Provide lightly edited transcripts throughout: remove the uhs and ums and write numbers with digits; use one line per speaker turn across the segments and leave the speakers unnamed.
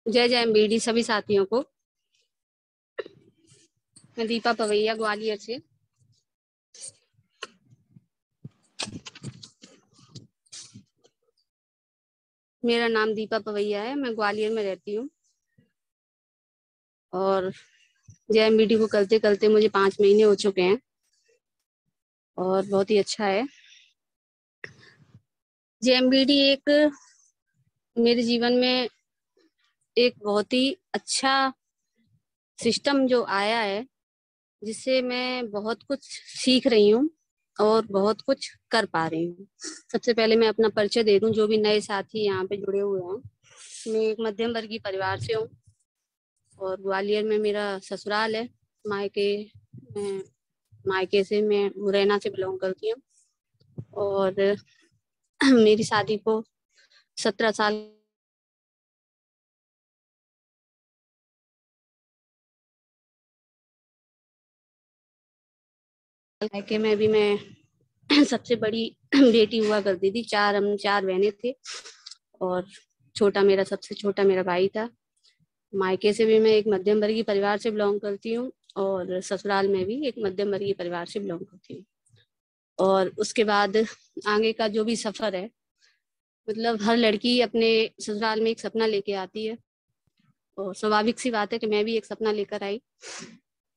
जय जय एमबीडी सभी साथियों को। मैं दीपा पवैया ग्वालियर से। मेरा नाम दीपा पवैया है, मैं ग्वालियर में रहती हूँ। और जय एमबीडी को करते करते मुझे 5 महीने हो चुके हैं और बहुत ही अच्छा है। जय एमबीडी एक मेरे जीवन में एक बहुत ही अच्छा सिस्टम जो आया है, जिससे मैं बहुत कुछ सीख रही हूँ और बहुत कुछ कर पा रही हूँ। सबसे पहले मैं अपना परिचय दे दूं, जो भी नए साथी यहाँ पे जुड़े हुए हैं। मैं एक मध्यम वर्गीय परिवार से हूँ और ग्वालियर में मेरा ससुराल है। मायके मैं मायके से मैं मुरैना से बिलोंग करती हूँ। और मेरी शादी को 17 साल मायके में भी मैं सबसे बड़ी बेटी हुआ करती थी। हम 4 बहनें थे और सबसे छोटा मेरा भाई था। मायके से भी मैं एक मध्यम वर्गीय परिवार से बिलोंग करती हूँ और ससुराल में भी एक मध्यम वर्गीय परिवार से बिलोंग करती हूँ। और उसके बाद आगे का जो भी सफर है, मतलब हर लड़की अपने ससुराल में एक सपना लेके आती है और स्वाभाविक सी बात है कि मैं भी एक सपना लेकर आई।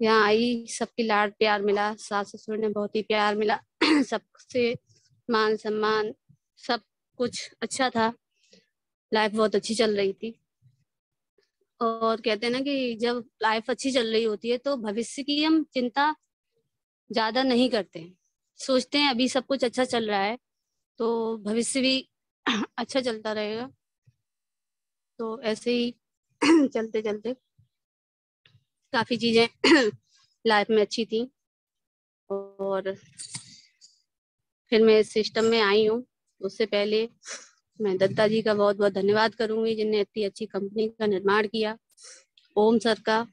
यहाँ आई, सबकी लाड प्यार मिला, सास ससुर ने बहुत ही प्यार मिला सबसे मान सम्मान सब कुछ अच्छा था। लाइफ बहुत अच्छी चल रही थी। और कहते हैं ना कि जब लाइफ अच्छी चल रही होती है तो भविष्य की हम चिंता ज्यादा नहीं करते हैं। सोचते हैं अभी सब कुछ अच्छा चल रहा है तो भविष्य भी अच्छा चलता रहेगा। तो ऐसे ही चलते चलते काफी चीजें लाइफ में अच्छी थी। और फिर मैं इस सिस्टम में आई हूँ। उससे पहले मैं दत्ता जी का बहुत बहुत धन्यवाद करूंगी, जिनने इतनी अच्छी कंपनी का निर्माण किया। ओम सर का,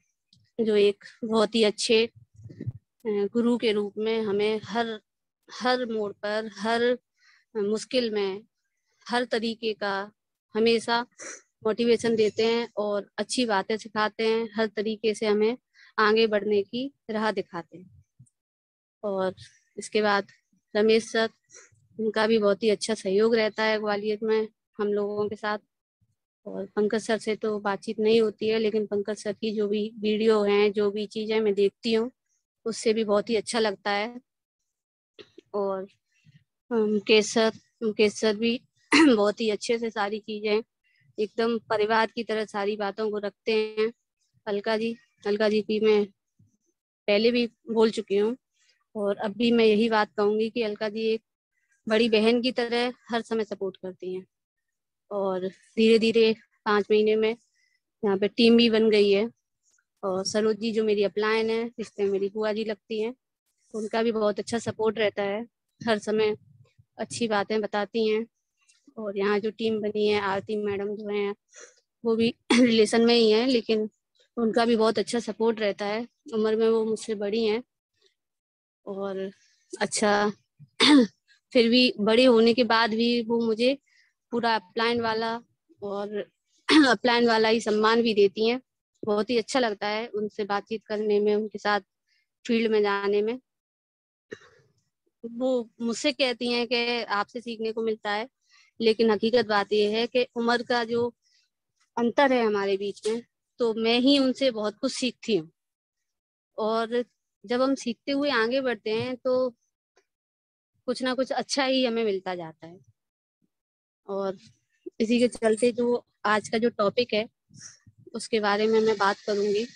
जो एक बहुत ही अच्छे गुरु के रूप में हमें हर हर मोड़ पर, हर मुश्किल में, हर तरीके का हमेशा मोटिवेशन देते हैं और अच्छी बातें सिखाते हैं। हर तरीके से हमें आगे बढ़ने की राह दिखाते हैं। और इसके बाद रमेश सर, उनका भी बहुत ही अच्छा सहयोग रहता है ग्वालियर में हम लोगों के साथ। और पंकज सर से तो बातचीत नहीं होती है, लेकिन पंकज सर की जो भी वीडियो हैं, जो भी चीजें मैं देखती हूँ, उससे भी बहुत ही अच्छा लगता है। और मुकेश सर भी बहुत ही अच्छे से सारी चीजें एकदम परिवार की तरह सारी बातों को रखते हैं। अलका जी अलका जी की मैं पहले भी बोल चुकी हूँ और अब भी मैं यही बात कहूंगी कि अलका जी एक बड़ी बहन की तरह हर समय सपोर्ट करती हैं। और धीरे धीरे 5 महीने में यहाँ पे टीम भी बन गई है। और सरोज जी जो मेरी अपलायन है, रिश्ते में मेरी बुआ जी लगती हैं, उनका भी बहुत अच्छा सपोर्ट रहता है। हर समय अच्छी बातें बताती हैं। और यहाँ जो टीम बनी है, आरती मैडम जो हैं, वो भी रिलेशन में ही हैं, लेकिन उनका भी बहुत अच्छा सपोर्ट रहता है। उम्र में वो मुझसे बड़ी हैं और अच्छा फिर भी बड़े होने के बाद भी वो मुझे पूरा अपलाइन वाला और अपलाइन वाला ही सम्मान भी देती हैं। बहुत ही अच्छा लगता है उनसे बातचीत करने में, उनके साथ फील्ड में जाने में। वो मुझसे कहती हैं कि आपसे सीखने को मिलता है, लेकिन हकीकत बात यह है कि उम्र का जो अंतर है हमारे बीच में, तो मैं ही उनसे बहुत कुछ सीखती हूँ। और जब हम सीखते हुए आगे बढ़ते हैं तो कुछ ना कुछ अच्छा ही हमें मिलता जाता है। और इसी के चलते जो आज का जो टॉपिक है, उसके बारे में मैं बात करूंगी।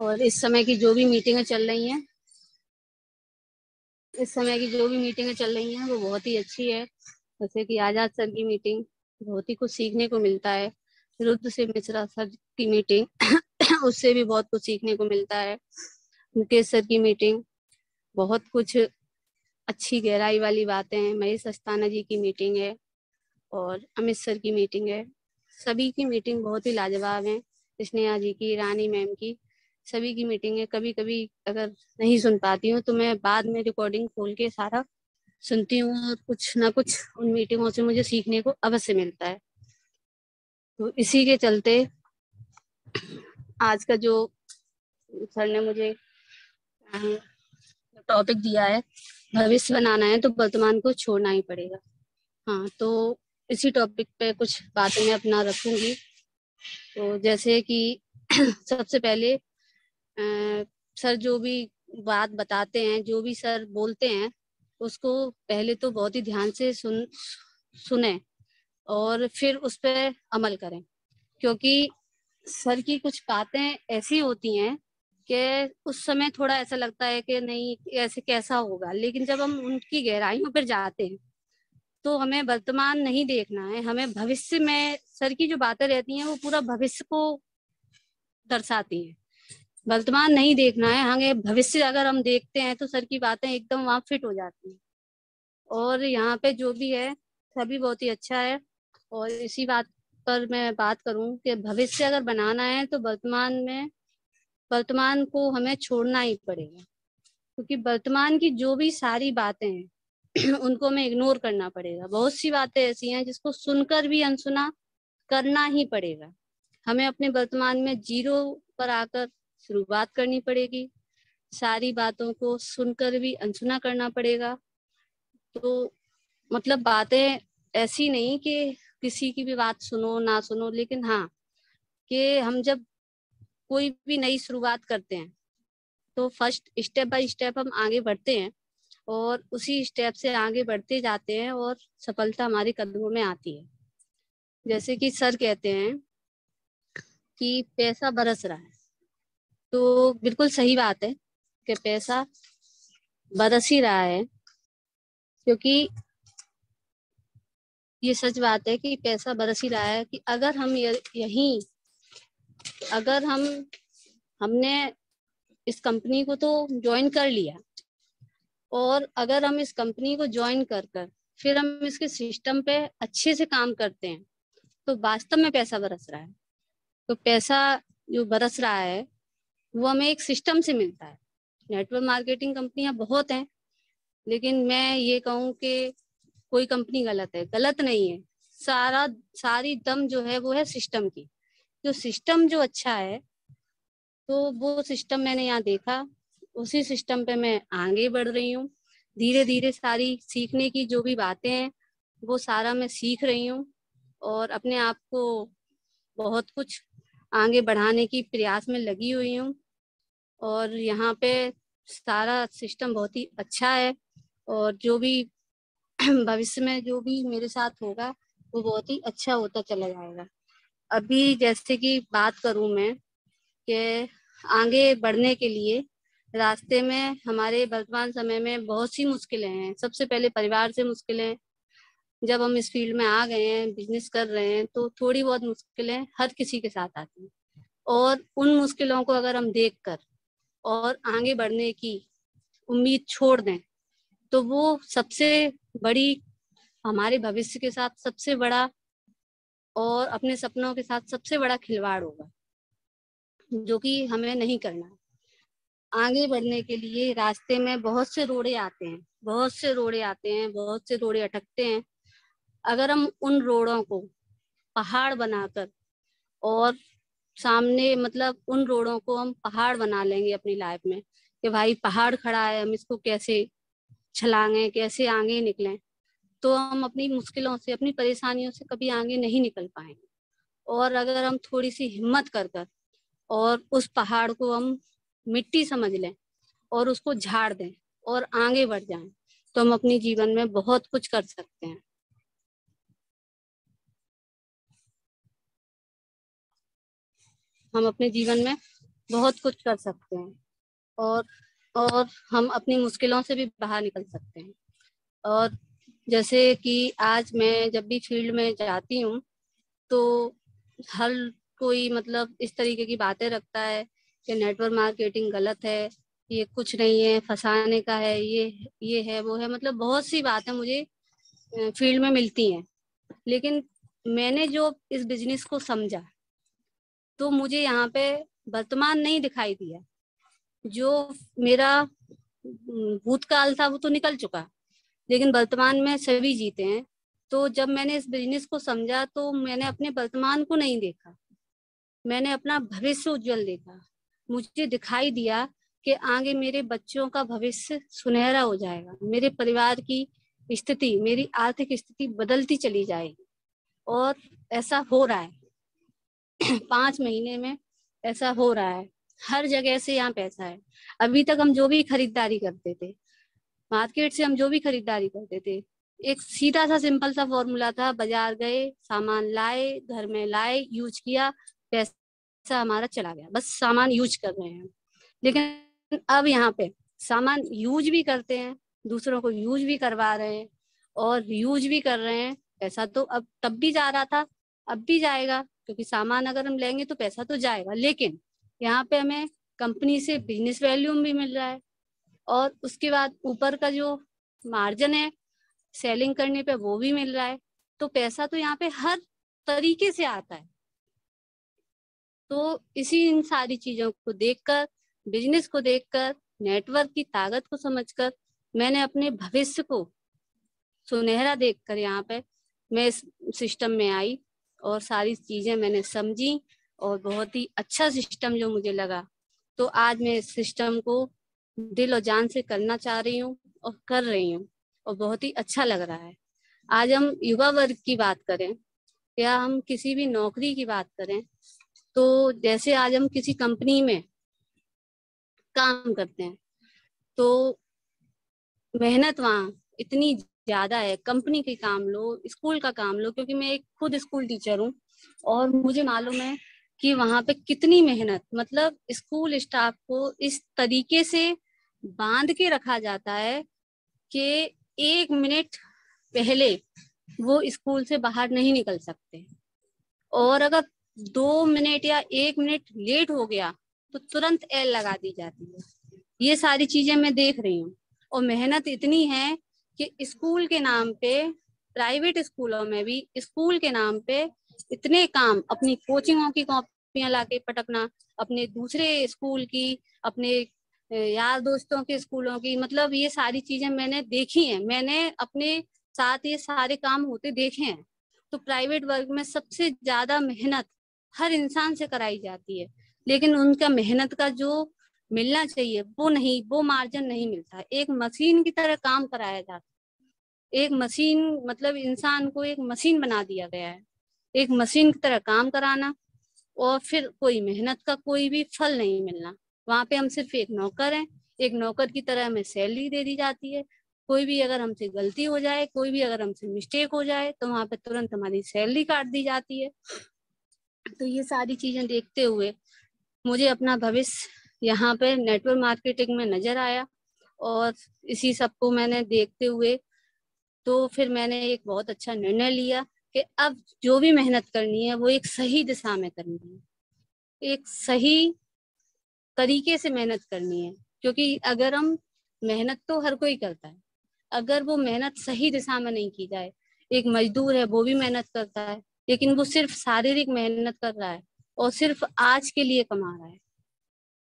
और इस समय की जो भी मीटिंगें चल रही हैं वो बहुत ही अच्छी है। जैसे कि आजाद सर की मीटिंग, बहुत ही कुछ सीखने को मिलता है। रुद्र से मिश्रा सर की मीटिंग उससे भी बहुत कुछ सीखने को मिलता है। मुकेश सर की मीटिंग, बहुत कुछ अच्छी गहराई वाली बातें हैं। महेश अस्थाना जी की मीटिंग है और अमित सर की मीटिंग है। सभी की मीटिंग बहुत ही लाजवाब है। स्नेहा जी की, रानी मैम की, सभी की मीटिंग है। कभी कभी अगर नहीं सुन पाती हूँ तो मैं बाद में रिकॉर्डिंग खोल के सारा सुनती हूँ और कुछ ना कुछ उन मीटिंगों से मुझे सीखने को अवश्य मिलता है। तो इसी के चलते आज का जो सर ने मुझे टॉपिक दिया है, भविष्य बनाना है तो वर्तमान को छोड़ना ही पड़ेगा। हाँ, तो इसी टॉपिक पे कुछ बातें मैं अपना रखूंगी। तो जैसे कि सबसे पहले सर जो भी बात बताते हैं, जो भी सर बोलते हैं, उसको पहले तो बहुत ही ध्यान से सुने और फिर उस पर अमल करें। क्योंकि सर की कुछ बातें ऐसी होती हैं कि उस समय थोड़ा ऐसा लगता है कि नहीं ऐसे कैसा होगा, लेकिन जब हम उनकी गहराइयों पर जाते हैं तो हमें वर्तमान नहीं देखना है, हमें भविष्य में सर की जो बातें रहती हैं वो पूरा भविष्य को दर्शाती हैं। वर्तमान नहीं देखना है हमें, भविष्य अगर हम देखते हैं तो सर की बातें एकदम वहाँ फिट हो जाती हैं। और यहाँ पे जो भी है सभी बहुत ही अच्छा है। और इसी बात पर मैं बात करूं कि भविष्य अगर बनाना है तो वर्तमान को हमें छोड़ना ही पड़ेगा। क्योंकि वर्तमान की जो भी सारी बातें हैं उनको हमें इग्नोर करना पड़ेगा। बहुत सी बातें ऐसी हैं जिसको सुनकर भी अनसुना करना ही पड़ेगा। हमें अपने वर्तमान में जीरो पर आकर शुरुआत करनी पड़ेगी, सारी बातों को सुनकर भी अनसुना करना पड़ेगा। तो मतलब बातें ऐसी नहीं कि किसी की भी बात सुनो ना सुनो, लेकिन हाँ कि हम जब कोई भी नई शुरुआत करते हैं तो फर्स्ट स्टेप बाय स्टेप हम आगे बढ़ते हैं और उसी स्टेप से आगे बढ़ते जाते हैं और सफलता हमारे कदमों में आती है। जैसे कि सर कहते हैं कि पैसा बरस रहा है, तो बिल्कुल सही बात है कि पैसा बरस ही रहा है। क्योंकि ये सच बात है कि पैसा बरस ही रहा है। कि अगर हम यहीं अगर हमने इस कंपनी को तो ज्वाइन कर लिया और अगर हम इस कंपनी को ज्वाइन कर कर फिर हम इसके सिस्टम पे अच्छे से काम करते हैं तो वास्तव में पैसा बरस रहा है। तो पैसा जो बरस रहा है वो हमें एक सिस्टम से मिलता है। नेटवर्क मार्केटिंग कंपनियां बहुत हैं, लेकिन मैं ये कहूँ कि कोई कंपनी गलत है, गलत नहीं है। सारी दम जो है वो है सिस्टम की। जो सिस्टम जो अच्छा है तो वो सिस्टम मैंने यहाँ देखा, उसी सिस्टम पे मैं आगे बढ़ रही हूँ। धीरे धीरे सारी सीखने की जो भी बातें हैं वो सारा मैं सीख रही हूँ और अपने आप को बहुत कुछ आगे बढ़ाने की प्रयास में लगी हुई हूँ। और यहाँ पे सारा सिस्टम बहुत ही अच्छा है और जो भी भविष्य में जो भी मेरे साथ होगा वो बहुत ही अच्छा होता चला जाएगा। अभी जैसे कि बात करूं मैं कि आगे बढ़ने के लिए रास्ते में हमारे वर्तमान समय में बहुत सी मुश्किलें हैं। सबसे पहले परिवार से मुश्किलें। जब हम इस फील्ड में आ गए हैं, बिजनेस कर रहे हैं, तो थोड़ी बहुत मुश्किलें हर किसी के साथ आती हैं। और उन मुश्किलों को अगर हम देख कर और आगे बढ़ने की उम्मीद छोड़ दें तो वो सबसे बड़ी हमारे भविष्य के साथ सबसे बड़ा और अपने सपनों के साथ सबसे बड़ा खिलवाड़ होगा, जो कि हमें नहीं करना है। आगे बढ़ने के लिए रास्ते में बहुत से रोड़े आते हैं, बहुत से रोड़े आते हैं, बहुत से रोड़े अटकते हैं। अगर हम उन रोड़ों को पहाड़ बनाकर और सामने मतलब उन रोड़ों को हम पहाड़ बना लेंगे अपनी लाइफ में कि भाई पहाड़ खड़ा है, हम इसको कैसे छलांगे, कैसे आगे निकलें, तो हम अपनी मुश्किलों से, अपनी परेशानियों से कभी आगे नहीं निकल पाएंगे। और अगर हम थोड़ी सी हिम्मत कर कर और उस पहाड़ को हम मिट्टी समझ लें और उसको झाड़ दें और आगे बढ़ जाएं तो हम अपने जीवन में बहुत कुछ कर सकते हैं। हम अपने जीवन में बहुत कुछ कर सकते हैं और और हम अपनी मुश्किलों से भी बाहर निकल सकते हैं। और जैसे कि आज मैं जब भी फील्ड में जाती हूँ तो हर कोई मतलब इस तरीके की बातें रखता है कि नेटवर्क मार्केटिंग गलत है, ये कुछ नहीं है, फंसाने का है, ये है वो है, मतलब बहुत सी बातें मुझे फील्ड में मिलती हैं। लेकिन मैंने जो इस बिजनेस को समझा तो मुझे यहाँ पे वर्तमान नहीं दिखाई दिया। जो मेरा भूतकाल था वो तो निकल चुका, लेकिन वर्तमान में सभी जीते हैं। तो जब मैंने इस बिजनेस को समझा तो मैंने अपने वर्तमान को नहीं देखा, मैंने अपना भविष्य उज्जवल देखा। मुझे दिखाई दिया कि आगे मेरे बच्चों का भविष्य सुनहरा हो जाएगा, मेरे परिवार की स्थिति, मेरी आर्थिक स्थिति बदलती चली जाएगी। और ऐसा हो रहा है 5 महीने में ऐसा हो रहा है। हर जगह से यहाँ पैसा है। अभी तक हम जो भी खरीदारी करते थे, मार्केट से हम जो भी खरीदारी करते थे, एक सीधा सा सिंपल सा फॉर्मूला था, बाजार गए, सामान लाए, घर में लाए, यूज किया, पैसा हमारा चला गया, बस सामान यूज कर रहे हैं। लेकिन अब यहाँ पे सामान यूज भी करते हैं, दूसरों को यूज भी करवा रहे हैं और यूज भी कर रहे हैं। पैसा तो अब तब भी जा रहा था, अब भी जाएगा, क्योंकि सामान अगर हम लेंगे तो पैसा तो जाएगा। लेकिन यहाँ पे हमें कंपनी से बिजनेस वैल्यू भी मिल रहा है और उसके बाद ऊपर का जो मार्जिन है सेलिंग करने पे वो भी मिल रहा है। तो पैसा तो यहाँ पे हर तरीके से आता है। तो इसी इन सारी चीजों को देखकर, बिजनेस को देखकर, नेटवर्क की ताकत को समझकर मैंने अपने भविष्य को सुनहरा देखकर यहाँ पे मैं इस सिस्टम में आई और सारी चीजें मैंने समझी और बहुत ही अच्छा सिस्टम जो मुझे लगा। तो आज मैं इस सिस्टम को दिल और जान से करना चाह रही हूँ और कर रही हूँ और बहुत ही अच्छा लग रहा है। आज हम युवा वर्ग की बात करें या हम किसी भी नौकरी की बात करें, तो जैसे आज हम किसी कंपनी में काम करते हैं तो मेहनत वहाँ इतनी ज्यादा है। कंपनी के काम लो, स्कूल का काम लो, क्योंकि मैं एक खुद स्कूल टीचर हूँ और मुझे मालूम है कि वहां पे कितनी मेहनत, मतलब स्कूल स्टाफ को इस तरीके से बांध के रखा जाता है कि 1 मिनट पहले वो स्कूल से बाहर नहीं निकल सकते और अगर 2 मिनट या 1 मिनट लेट हो गया तो तुरंत एल लगा दी जाती है। ये सारी चीजें मैं देख रही हूँ और मेहनत इतनी है कि स्कूल के नाम पे, प्राइवेट स्कूलों में भी स्कूल के नाम पे इतने काम, अपनी कोचिंगों की कॉपियां लाके पटकना, अपने दूसरे स्कूल की, अपने यार दोस्तों के स्कूलों की, मतलब ये सारी चीजें मैंने देखी हैं, मैंने अपने साथ ये सारे काम होते देखे हैं। तो प्राइवेट वर्ग में सबसे ज्यादा मेहनत हर इंसान से कराई जाती है, लेकिन उनका मेहनत का जो मिलना चाहिए वो नहीं, वो मार्जिन नहीं मिलता। एक मशीन की तरह काम कराया जाता है। एक मशीन, मतलब इंसान को एक मशीन बना दिया गया है, एक मशीन की तरह काम कराना और फिर कोई मेहनत का कोई भी फल नहीं मिलना। वहां पे हम सिर्फ एक नौकर हैं, एक नौकर की तरह हमें सैलरी दे दी जाती है। कोई भी अगर हमसे गलती हो जाए, कोई भी अगर हमसे मिस्टेक हो जाए तो वहां पे तुरंत हमारी सैलरी काट दी जाती है। तो ये सारी चीजें देखते हुए मुझे अपना भविष्य यहाँ पे नेटवर्क मार्केटिंग में नजर आया और इसी सबको मैंने देखते हुए तो फिर मैंने एक बहुत अच्छा निर्णय लिया कि अब जो भी मेहनत करनी है वो एक सही दिशा में करनी है, एक सही तरीके से मेहनत करनी है। क्योंकि अगर हम, मेहनत तो हर कोई करता है, अगर वो मेहनत सही दिशा में नहीं की जाए, एक मजदूर है वो भी मेहनत करता है लेकिन वो सिर्फ शारीरिक मेहनत कर रहा है और सिर्फ आज के लिए कमा रहा है,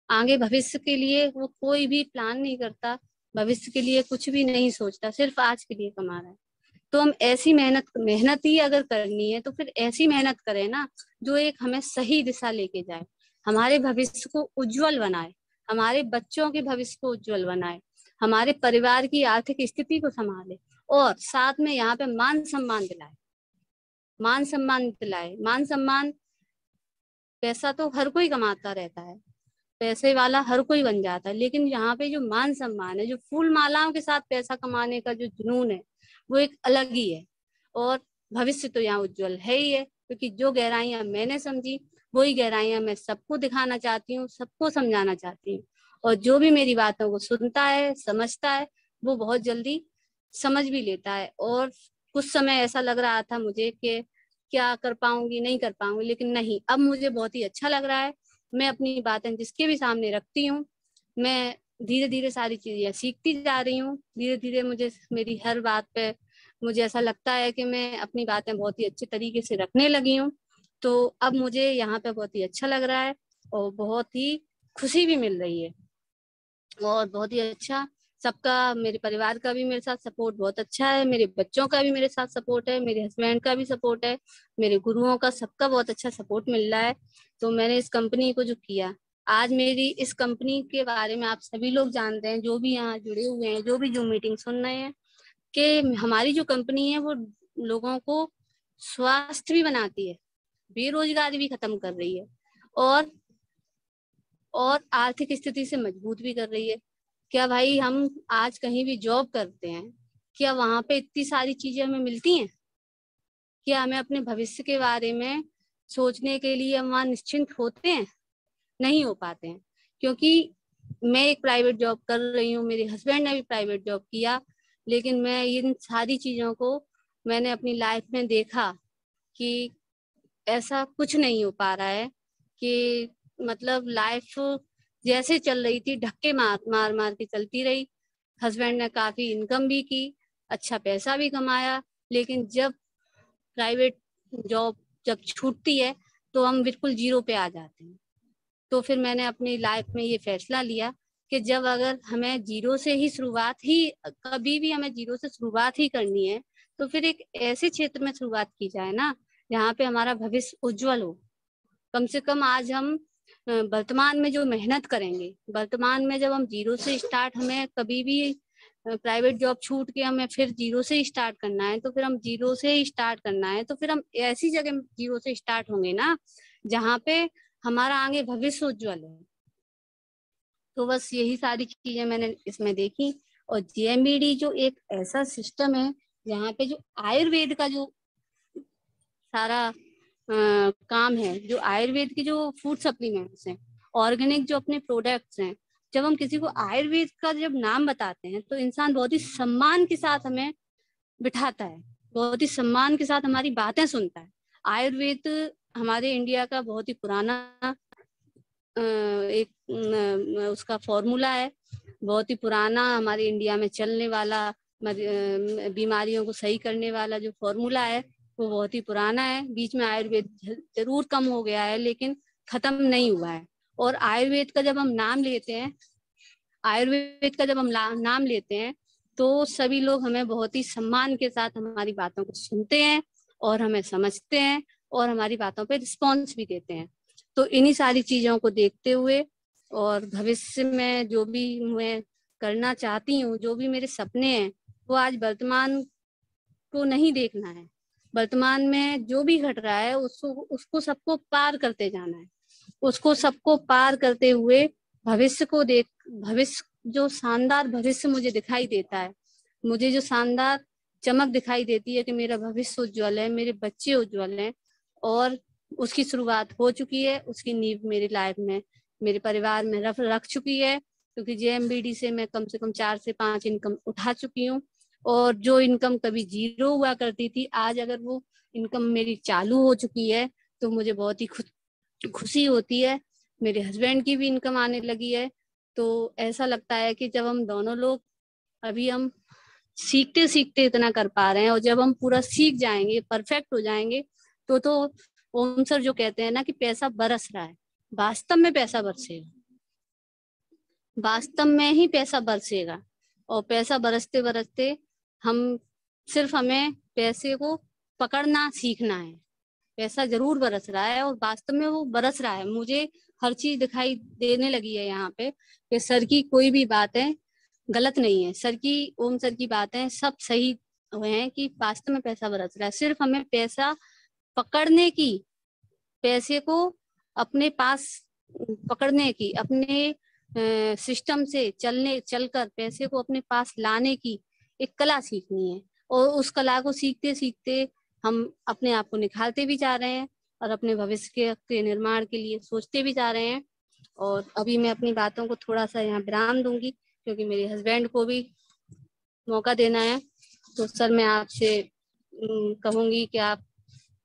आगे भविष्य के लिए वो कोई भी प्लान नहीं करता, भविष्य के लिए कुछ भी नहीं सोचता, सिर्फ आज के लिए कमा रहा है। तो हम ऐसी मेहनत मेहनत ही अगर करनी है तो फिर ऐसी मेहनत करें ना जो एक हमें सही दिशा लेके जाए, हमारे भविष्य को उज्जवल बनाए, हमारे बच्चों के भविष्य को उज्जवल बनाए, हमारे परिवार की आर्थिक स्थिति को संभाले और साथ में यहाँ पे मान सम्मान दिलाए। मान सम्मान दिलाए, मान सम्मान, पैसा तो हर कोई कमाता रहता है, पैसे वाला हर कोई बन जाता है, लेकिन यहाँ पे जो मान सम्मान है, जो फूल मालाओं के साथ पैसा कमाने का जो जुनून है वो एक अलग ही है। और भविष्य तो यहाँ उज्जवल है ही है, क्योंकि जो गहराइयां मैंने समझी वही गहराइयां मैं सबको दिखाना चाहती हूँ, सबको समझाना चाहती हूँ। और जो भी मेरी बातों को सुनता है, समझता है, वो बहुत जल्दी समझ भी लेता है। और कुछ समय ऐसा लग रहा था मुझे कि क्या कर पाऊंगी, नहीं कर पाऊंगी, लेकिन नहीं, अब मुझे बहुत ही अच्छा लग रहा है। मैं अपनी बातें जिसके भी सामने रखती हूँ, मैं धीरे धीरे सारी चीजें सीखती जा रही हूँ। धीरे धीरे मुझे मेरी हर बात पे मुझे ऐसा लगता है कि मैं अपनी बातें बहुत ही अच्छे तरीके से रखने लगी हूँ। तो अब मुझे यहाँ पे बहुत ही अच्छा लग रहा है और बहुत ही खुशी भी मिल रही है और बहुत ही अच्छा सबका, मेरे परिवार का भी मेरे साथ सपोर्ट बहुत अच्छा है, मेरे बच्चों का भी मेरे साथ सपोर्ट है, मेरे हस्बैंड का भी सपोर्ट है, मेरे गुरुओं का, सबका बहुत अच्छा सपोर्ट मिल रहा है। तो मैंने इस कंपनी को जो किया, आज मेरी इस कंपनी के बारे में आप सभी लोग जानते हैं, जो भी यहाँ जुड़े हुए हैं, जो भी जो मीटिंग सुन रहे हैं, कि हमारी जो कंपनी है वो लोगों को स्वास्थ्य भी बनाती है, बेरोजगारी भी खत्म कर रही है, और और आर्थिक स्थिति से मजबूत भी कर रही है। क्या भाई, हम आज कहीं भी जॉब करते हैं, क्या वहां पे इतनी सारी चीजें हमें मिलती हैं? क्या हमें अपने भविष्य के बारे में सोचने के लिए हम वहां निश्चिंत होते हैं? नहीं हो पाते हैं। क्योंकि मैं एक प्राइवेट जॉब कर रही हूँ, मेरे हस्बैंड ने भी प्राइवेट जॉब किया, लेकिन मैं इन सारी चीजों को मैंने अपनी लाइफ में देखा कि ऐसा कुछ नहीं हो पा रहा है, कि मतलब लाइफ जैसे चल रही थी धक्के मार मार मार के चलती रही। हस्बैंड ने काफी इनकम भी की, अच्छा पैसा भी कमाया, लेकिन जब प्राइवेट जॉब जब छूटती है तो हम बिल्कुल जीरो पे आ जाते हैं। तो फिर मैंने अपनी लाइफ में ये फैसला लिया कि जब अगर हमें जीरो से ही शुरुआत ही, कभी भी हमें जीरो से शुरुआत ही करनी है, तो फिर एक ऐसे क्षेत्र में शुरुआत की जाए ना, जहाँ पे हमारा भविष्य उज्जवल हो। कम से कम आज हम वर्तमान में जो मेहनत करेंगे, वर्तमान में जब हम जीरो से स्टार्ट, हमें कभी भी प्राइवेट जॉब छूट के हमें फिर जीरो से स्टार्ट करना है, तो फिर हम जीरो से ही स्टार्ट करना है, तो फिर हम ऐसी जगह जीरो से स्टार्ट होंगे ना, जहाँ पे हमारा आगे भविष्य उज्जवल है। तो बस यही सारी चीजें मैंने इसमें देखी। और जेएमबीडी जो एक ऐसा सिस्टम है, जहाँ पे जो आयुर्वेद का जो सारा काम है, जो आयुर्वेद की जो फूड सप्लीमेंट्स हैं, ऑर्गेनिक जो अपने प्रोडक्ट्स हैं, जब हम किसी को आयुर्वेद का जब नाम बताते हैं तो इंसान बहुत ही सम्मान के साथ हमें बिठाता है, बहुत ही सम्मान के साथ हमारी बातें सुनता है। आयुर्वेद हमारे इंडिया का बहुत ही पुराना एक उसका फॉर्मूला है, बहुत ही पुराना हमारे इंडिया में चलने वाला, बीमारियों को सही करने वाला जो फॉर्मूला है, वो बहुत ही पुराना है। बीच में आयुर्वेद जरूर कम हो गया है, लेकिन खत्म नहीं हुआ है। और आयुर्वेद का जब हम नाम लेते हैं, आयुर्वेद का जब हम नाम लेते हैं, तो सभी लोग हमें बहुत ही सम्मान के साथ हमारी बातों को सुनते हैं, और हमें समझते हैं, और हमारी बातों पे रिस्पॉन्स भी देते हैं। तो इन्हीं सारी चीजों को देखते हुए, और भविष्य में जो भी मैं करना चाहती हूँ, जो भी मेरे सपने हैं, वो आज वर्तमान को नहीं देखना है। वर्तमान में जो भी घट रहा है उसको उसको सबको पार करते जाना है, उसको सबको पार करते हुए भविष्य को देख, भविष्य जो शानदार भविष्य मुझे दिखाई देता है, मुझे जो शानदार चमक दिखाई देती है कि मेरा भविष्य उज्जवल है, मेरे बच्चे उज्जवल हैं, और उसकी शुरुआत हो चुकी है, उसकी नींव मेरी लाइफ में, मेरे परिवार में रख चुकी है। क्योंकि जेएमबीडी से मैं कम से कम 4 से 5 इनकम उठा चुकी हूँ, और जो इनकम कभी जीरो हुआ करती थी, आज अगर वो इनकम मेरी चालू हो चुकी है, तो मुझे बहुत ही खुशी होती है। मेरे हस्बैंड की भी इनकम आने लगी है। तो ऐसा लगता है कि जब हम दोनों लोग, अभी हम सीखते सीखते इतना कर पा रहे हैं, और जब हम पूरा सीख जाएंगे, परफेक्ट हो जाएंगे, तो ओम सर जो कहते हैं ना कि पैसा बरस रहा है, वास्तव में पैसा बरसेगा, वास्तव में ही पैसा बरसेगा। और पैसा बरसते बरसते हम, सिर्फ हमें पैसे को पकड़ना सीखना है। पैसा जरूर बरस रहा है, और वास्तव में वो बरस रहा है। मुझे हर चीज दिखाई देने लगी है यहाँ पे, कि सर की कोई भी बातें गलत नहीं है, सर की, ओम सर की बातें सब सही हुए हैं, कि वास्तव में पैसा बरस रहा है। सिर्फ हमें पैसा पकड़ने की, पैसे को अपने पास पकड़ने की, अपने सिस्टम से चलकर पैसे को अपने पास लाने की एक कला सीखनी है। और उस कला को सीखते सीखते हम अपने आप को निखारते भी जा रहे हैं, और अपने भविष्य के निर्माण के लिए सोचते भी जा रहे हैं। और अभी मैं अपनी बातों को थोड़ा सा यहाँ विराम दूंगी, क्योंकि मेरे हस्बैंड को भी मौका देना है। तो सर, मैं आपसे कहूंगी कि आप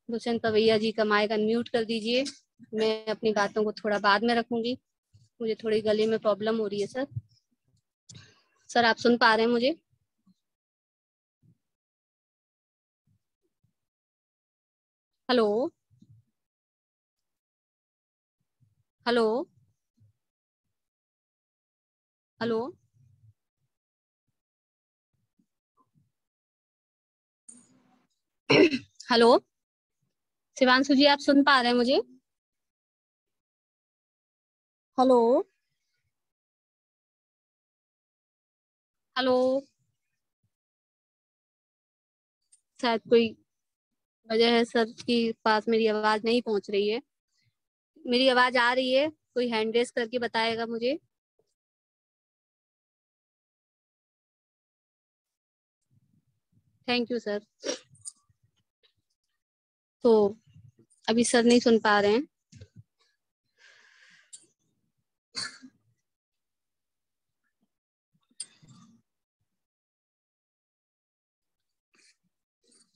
दुष्यंत भैया जी का माइक अनम्यूट कर दीजिए। मैं अपनी बातों को थोड़ा बाद में रखूंगी, मुझे थोड़ी गले में प्रॉब्लम हो रही है सर। सर, आप सुन पा रहे हैं मुझे? Hello? Hello? Hello? Hello Shivanshu ji, आप सुन पा रहे हैं मुझे? हेलो। हेलो। शायद कोई वजह है सर की पास मेरी आवाज नहीं पहुंच रही है। मेरी आवाज आ रही है? कोई हैंड रेस करके बताएगा मुझे। Thank you sir. तो अभी सर नहीं सुन पा रहे हैं।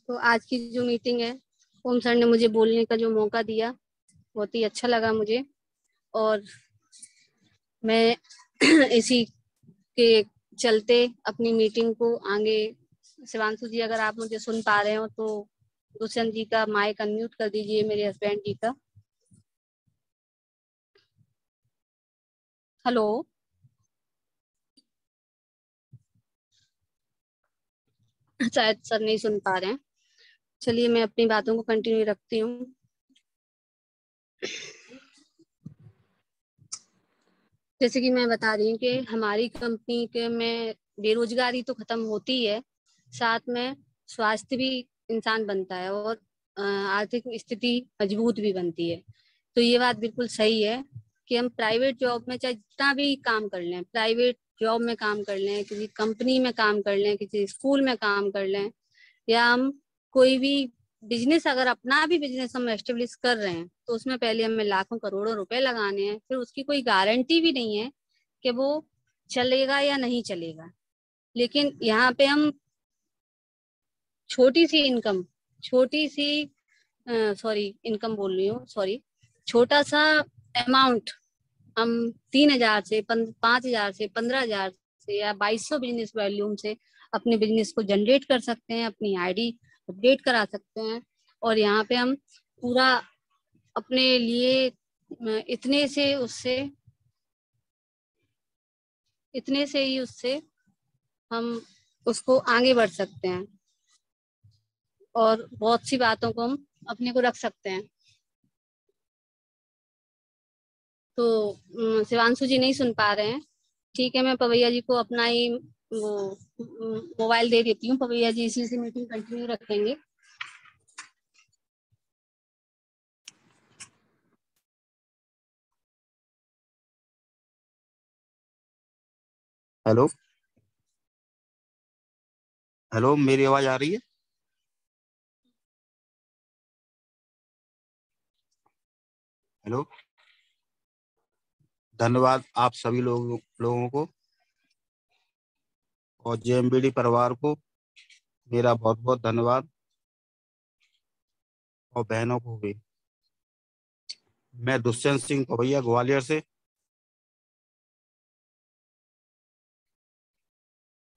तो आज की जो मीटिंग है, ओम सर ने मुझे बोलने का जो मौका दिया, बहुत ही अच्छा लगा मुझे। और मैं इसी के चलते अपनी मीटिंग को आगे, शिवांशु जी अगर आप मुझे सुन पा रहे हो तो दुष्यंत जी का माइक अनम्यूट कर दीजिए, मेरे हस्बैंड जी का। हेलो। शायद सर नहीं सुन पा रहे हैं। चलिए मैं अपनी बातों को कंटिन्यू रखती हूँ। जैसे कि मैं बता रही हूँ कि हमारी कंपनी के में बेरोजगारी तो खत्म होती है, साथ में स्वास्थ्य भी इंसान बनता है, और आर्थिक स्थिति मजबूत भी बनती है। तो ये बात बिल्कुल सही है कि हम प्राइवेट जॉब में चाहे जितना भी काम कर लें, प्राइवेट जॉब में काम कर लें, किसी कंपनी में काम कर लें, किसी स्कूल में काम कर लें, या हम कोई भी बिजनेस, अगर अपना भी बिजनेस हम एस्टेब्लिश कर रहे हैं, तो उसमें पहले हमें लाखों करोड़ों रुपए लगाने हैं, फिर उसकी कोई गारंटी भी नहीं है कि वो चलेगा या नहीं चलेगा। लेकिन यहाँ पे हम छोटी सी इनकम, छोटी सी सॉरी इनकम बोल रही हूँ, सॉरी, छोटा सा अमाउंट, हम 3,000 से 5,000 से 15,000 से या 2,200 बिजनेस वॉल्यूम से अपने बिजनेस को जनरेट कर सकते हैं, अपनी आईडी अपडेट करा सकते हैं। और यहाँ पे हम पूरा अपने लिए इतने से उससे, इतने से ही उससे हम उसको आगे बढ़ सकते हैं, और बहुत सी बातों को हम अपने को रख सकते हैं। तो शिवांशु जी नहीं सुन पा रहे हैं। ठीक है, मैं पवैया जी को अपना ही वो मोबाइल दे देती हूँ, पवैया जी इसी से मीटिंग कंटिन्यू रखेंगे।
हेलो। हेलो, मेरी आवाज आ रही है? हेलो। धन्यवाद आप सभी लोगों को, और जेएमबीडी परिवार को मेरा बहुत बहुत धन्यवाद, और बहनों को भी। मैं दुष्यंत सिंह पवैया ग्वालियर से।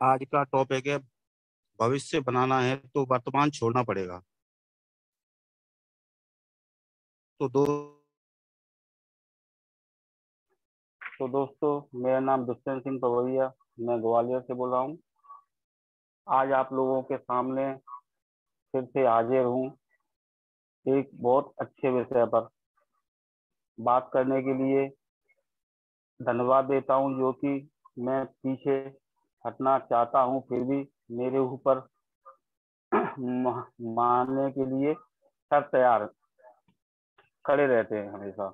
आज का टॉपिक है, भविष्य बनाना है तो वर्तमान छोड़ना पड़ेगा। तो दो तो दोस्तों, मेरा नाम दुष्यंत सिंह पवैया, मैं ग्वालियर से बोल रहा हूँ। आज आप लोगों के सामने फिर से हाजिर हूँ एक बहुत अच्छे विषय पर बात करने के लिए। धन्यवाद देता हूँ, जो कि मैं पीछे हटना चाहता हूँ फिर भी मेरे ऊपर मानने के लिए सब तैयार खड़े रहते हैं हमेशा।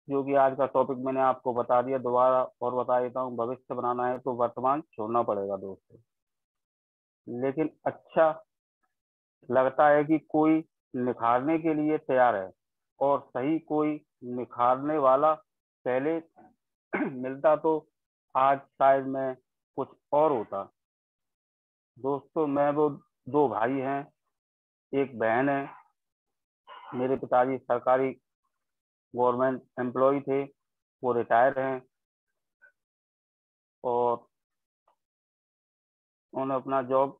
जो कि आज का टॉपिक मैंने आपको बता दिया, दोबारा और बता देता हूँ। भविष्य बनाना है तो वर्तमान छोड़ना पड़ेगा दोस्तों। लेकिन अच्छा लगता है कि कोई निखारने के लिए तैयार है, और सही कोई निखारने वाला पहले मिलता तो आज शायद मैं कुछ और होता। दोस्तों, मैं वो दो भाई हैं, एक बहन है। मेरे पिताजी सरकारी गवर्नमेंट एम्प्लॉय थे, वो रिटायर हैं, और उन्होंने अपना जॉब,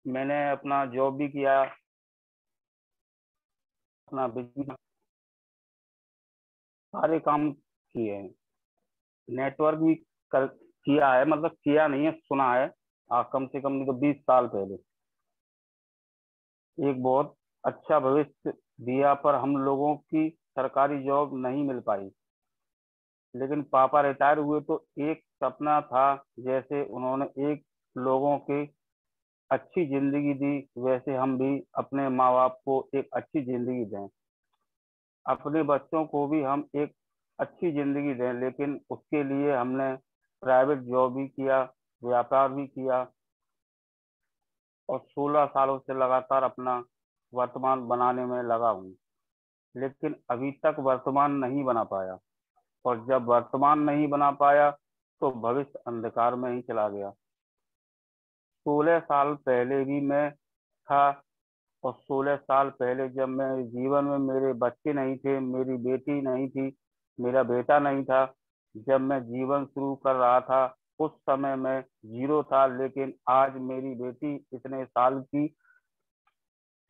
मैंने अपना जॉब भी किया, अपना बिजनेस, सारे काम किए हैं। नेटवर्क भी किया है, मतलब किया नहीं है, सुना है। कम से कम नहीं तो 20 साल पहले। एक बहुत अच्छा भविष्य दिया, पर हम लोगों की सरकारी जॉब नहीं मिल पाई। लेकिन पापा रिटायर हुए तो एक सपना था, जैसे उन्होंने एक लोगों की अच्छी जिंदगी दी, वैसे हम भी अपने माँ बाप को एक अच्छी जिंदगी दें, अपने बच्चों को भी हम एक अच्छी जिंदगी दें। लेकिन उसके लिए हमने प्राइवेट जॉब भी किया, व्यापार भी किया, और 16 सालों से लगातार अपना वर्तमान बनाने में लगा हूँ। लेकिन अभी तक वर्तमान नहीं बना पाया, और जब वर्तमान नहीं बना पाया तो भविष्य अंधकार में ही चला गया। 16 साल पहले भी मैं था, और 16 साल पहले जब मेरे जीवन में मेरे बच्चे नहीं थे, मेरी बेटी नहीं थी, मेरा बेटा नहीं था, जब मैं जीवन शुरू कर रहा था, उस समय मैं जीरो था। लेकिन आज मेरी बेटी इतने साल की,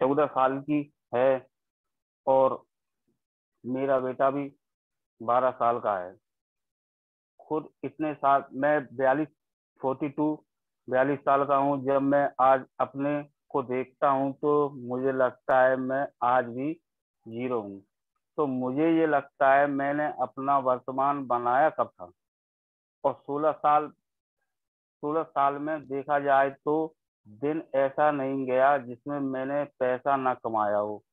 14 साल की है, और मेरा बेटा भी 12 साल का है। खुद इतने साल, मैं 42 साल का हूँ। जब मैं आज अपने को देखता हूँ तो मुझे लगता है मैं आज भी जीरो हूँ। तो मुझे ये लगता है मैंने अपना वर्तमान बनाया कब था। और 16 साल में देखा जाए तो दिन ऐसा नहीं गया जिसमें मैंने पैसा ना कमाया हो।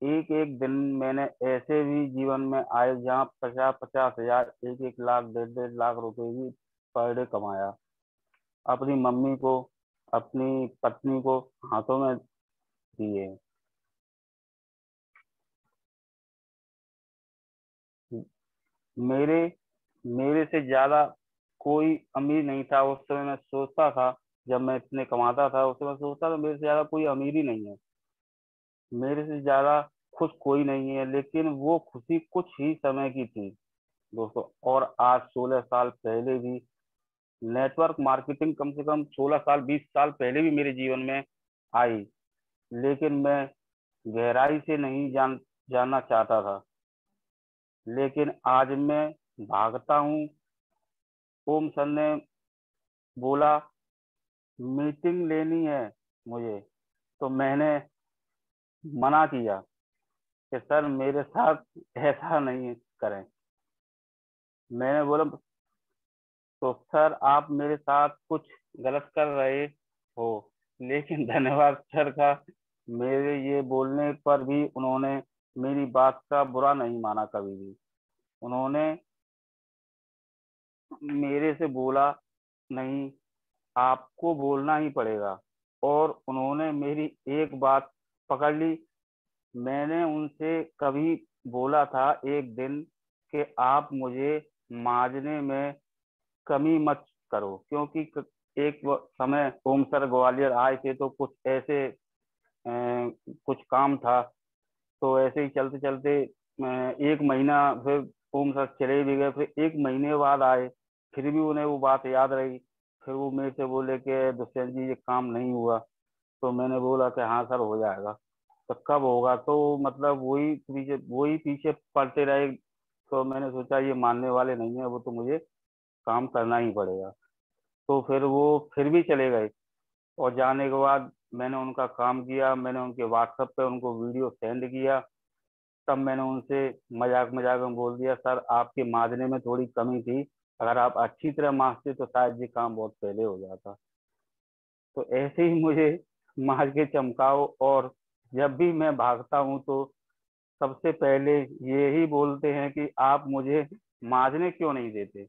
एक एक दिन मैंने ऐसे भी जीवन में आए जहाँ 50-50 हजार, 1-1 लाख, 1.5-1.5 लाख रुपए भी पर डे कमाया, अपनी मम्मी को, अपनी पत्नी को हाथों में दिए। मेरे मेरे से ज्यादा कोई अमीर नहीं था उस समय। मैं सोचता था, जब मैं इतने कमाता था उस समय सोचता था मेरे से ज्यादा कोई अमीर ही नहीं है, मेरे से ज्यादा खुश कोई नहीं है। लेकिन वो खुशी कुछ ही समय की थी दोस्तों। और आज 16 साल पहले भी नेटवर्क मार्केटिंग कम से कम 16 साल, 20 साल पहले भी मेरे जीवन में आई, लेकिन मैं गहराई से नहीं जानना चाहता था। लेकिन आज मैं भागता हूँ। ओम सर ने बोला मीटिंग लेनी है मुझे, तो मैंने मना किया कि सर मेरे साथ ऐसा नहीं करें। मैंने बोला तो सर आप मेरे साथ कुछ गलत कर रहे हो। लेकिन धन्यवाद सर का, मेरे ये बोलने पर भी उन्होंने मेरी बात का बुरा नहीं माना कभी भी। उन्होंने मेरे से बोला नहीं, आपको बोलना ही पड़ेगा। और उन्होंने मेरी एक बात पकड़ ली। मैंने उनसे कभी बोला था एक दिन कि आप मुझे मांझने में कमी मत करो, क्योंकि एक समय ओम सर ग्वालियर आए थे तो कुछ ऐसे कुछ काम था। तो ऐसे ही चलते चलते 1 महीना, फिर ओम सर चले भी गए, फिर 1 महीने बाद आए, फिर भी उन्हें वो बात याद रही। फिर वो मेरे से बोले कि दुष्यंत जी ये काम नहीं हुआ। तो मैंने बोला कि हाँ सर हो जाएगा। तो कब होगा, तो मतलब वही पीछे पड़ते रहे। तो मैंने सोचा ये मानने वाले नहीं है, वो तो मुझे काम करना ही पड़ेगा। तो फिर वो फिर भी चले गए। और जाने के बाद मैंने उनका काम किया, मैंने उनके व्हाट्सएप पे उनको वीडियो सेंड किया। तब मैंने उनसे मजाक मजाक में बोल दिया सर आपके मांझने में थोड़ी कमी थी, अगर आप अच्छी तरह मांझते तो शायद ये काम बहुत पहले हो जाता। तो ऐसे ही मुझे मार के चमकाओ। और जब भी मैं भागता हूँ तो सबसे पहले यही बोलते हैं कि आप मुझे मारने क्यों नहीं देते।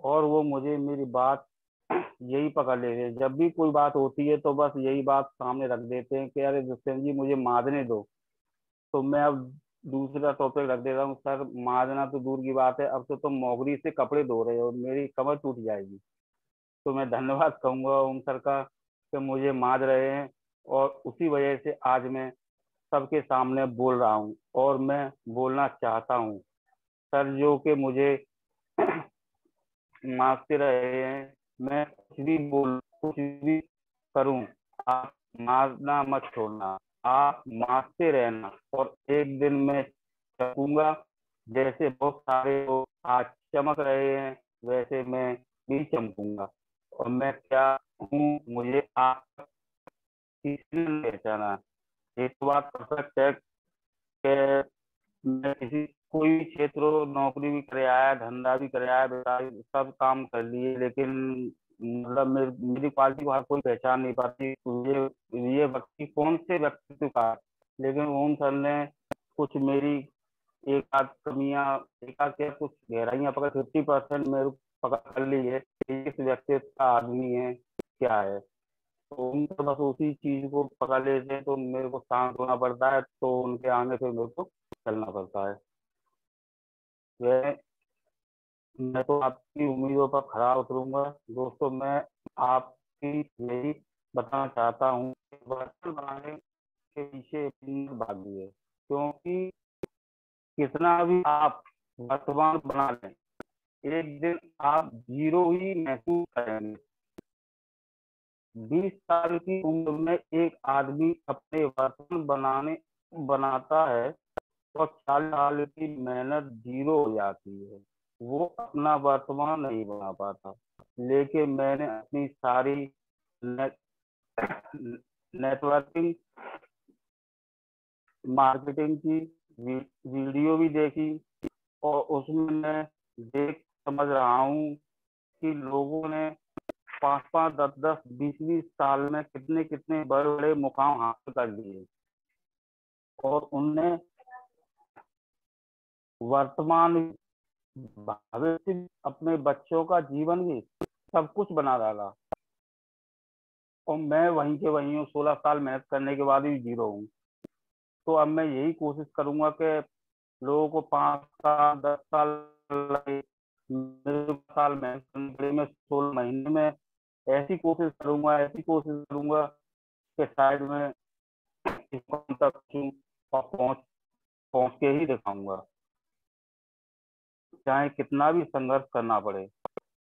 और वो मुझे मेरी बात यही पकड़ लेते हैं। जब भी कोई बात होती है तो बस यही बात सामने रख देते हैं कि अरे दुष्यंत जी मुझे मारने दो। तो मैं अब दूसरा टॉपिक रख देता हूँ, सर मारना तो दूर की बात है, अब तो तुम मोगरी से कपड़े धो रहे हो, मेरी कमर टूट जाएगी। तो मैं धन्यवाद कहूंगा उन सर का कि मुझे मार रहे हैं, और उसी वजह से आज मैं सबके सामने बोल रहा हूँ और मैं बोलना चाहता हूँ। सर जो कि मुझे मारते रहे हैं, मैं कुछ भी बोल, कुछ भी करूँ, आप मारना मत छोड़ना, आप मारते रहना। और एक दिन मैं चकूंगा, जैसे बहुत सारे लोग आज चमक रहे हैं, वैसे मैं भी चमकूंगा। और मैं क्या हूँ, मुझे आप किसी ने पहचाना। ये तो बात परफेक्ट है कि मैं किसी कोई भी क्षेत्र हो, नौकरी भी करे आया, धंधा भी करे आया, बेटा सब काम कर लिए, लेकिन मतलब मेरी क्वालिटी को हर कोई पहचान नहीं पाती। ये व्यक्ति कौन से व्यक्तित्व का है? लेकिन ओम सर ने कुछ मेरी एक आध कमियां, एक आध क्या कुछ गहराइयां पकड़ 50% मेरे को पकड़ कर ली है कि इस व्यक्तित्व का आदमी है क्या है। तो उन तो बस उसी चीज को पकड़ लेते हैं, तो मेरे को शांत होना पड़ता है, तो उनके आगे फिर मेरे को चलना पड़ता है। वह मैं तो आपकी उम्मीदों पर खरा उतरूंगा। दोस्तों, मैं आपकी यही बताना चाहता हूँ कि वर्चुअल बनाने के पीछे अपनी भागी है, क्योंकि कितना भी आप वर्तमान बना लें, एक दिन आप जीरो ही महसूस करेंगे। 20 साल की उम्र में एक आदमी अपने वर्तमान बनाता है, और 40 साल की मेहनत जीरो हो जाती है, वो अपना वर्तमान नहीं बना पाता। लेकिन मैंने अपनी सारी नेट, नेटवर्किंग मार्केटिंग की वीडियो भी देखी, और उसमें मैं देख समझ रहा हूँ कि लोगों ने 5-5, 10-10, 20-20 साल में कितने कितने बड़े बड़े मुकाम हासिल कर लिए, और उनने वर्तमान भविष्य अपने बच्चों का जीवन भी सब कुछ बना डाला। और मैं वहीं के वहीं हूँ, 16 साल मेहनत करने के बाद भी जीरो हूँ। तो अब मैं यही कोशिश करूंगा कि लोगों को 5 साल 10 साल लगे, मेरे साल मेहनत करने के लिए मैं 16 महीने में ऐसी कोशिश करूंगा कि शायद मैं इस मुकाम तक पहुंचूं, और पहुंच पहुंच के ही दिखाऊंगा, चाहे कितना भी संघर्ष करना पड़े।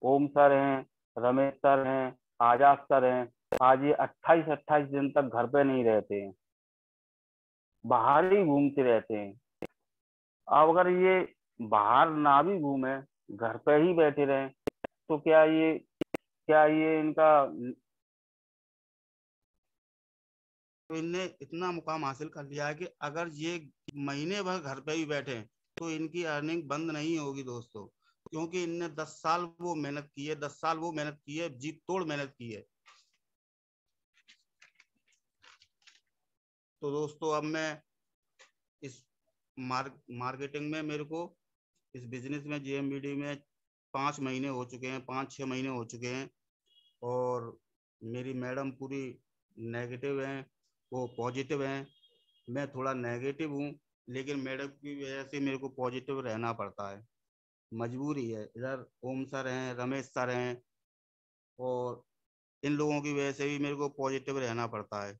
ओम सर हैं, रमेश सर हैं, आजाद सर हैं, आज ये 28-28 दिन तक घर पे नहीं रहते हैं, बाहर ही घूमते रहते हैं। अब अगर ये बाहर ना भी घूमे, घर पे ही बैठे रहें, तो क्या ये इनका
तो इनने इतना मुकाम हासिल कर लिया है कि अगर ये महीने भर घर पे ही बैठे तो इनकी अर्निंग बंद नहीं होगी दोस्तों, क्योंकि इनने 10 साल वो मेहनत की है, 10 साल वो मेहनत की है, जी तोड़ मेहनत की है। तो दोस्तों अब मैं इस मार्केटिंग में मेरे को इस बिजनेस में जेएमबीडी में 5 महीने हो चुके हैं, 5-6 महीने हो चुके हैं। और मेरी मैडम पूरी नेगेटिव हैं, वो पॉजिटिव हैं, मैं थोड़ा नेगेटिव हूँ, लेकिन मैडम की वजह से मेरे को पॉजिटिव रहना पड़ता है, मजबूरी है। इधर ओम सर हैं, रमेश सर हैं, और इन लोगों की वजह से भी मेरे को पॉजिटिव रहना पड़ता है।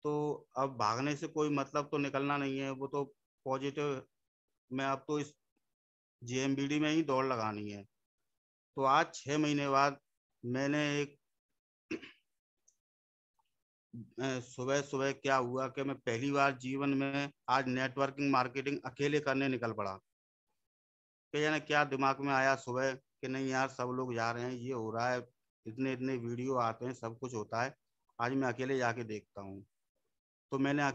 तो अब भागने से कोई मतलब तो निकलना नहीं है, वो तो पॉजिटिव मैं अब तो इस जेएमबीडी में ही दौड़ लगानी है। तो आज 6 महीने बाद मैंने एक सुबह सुबह क्या हुआ कि मैं पहली बार जीवन में आज नेटवर्किंग मार्केटिंग अकेले करने निकल पड़ा। कि जाने क्या दिमाग में आया सुबह कि नहीं यार, सब लोग जा रहे हैं, ये हो रहा है, इतने इतने वीडियो आते हैं, सब कुछ होता है, आज मैं अकेले जाके देखता हूँ। तो मैंने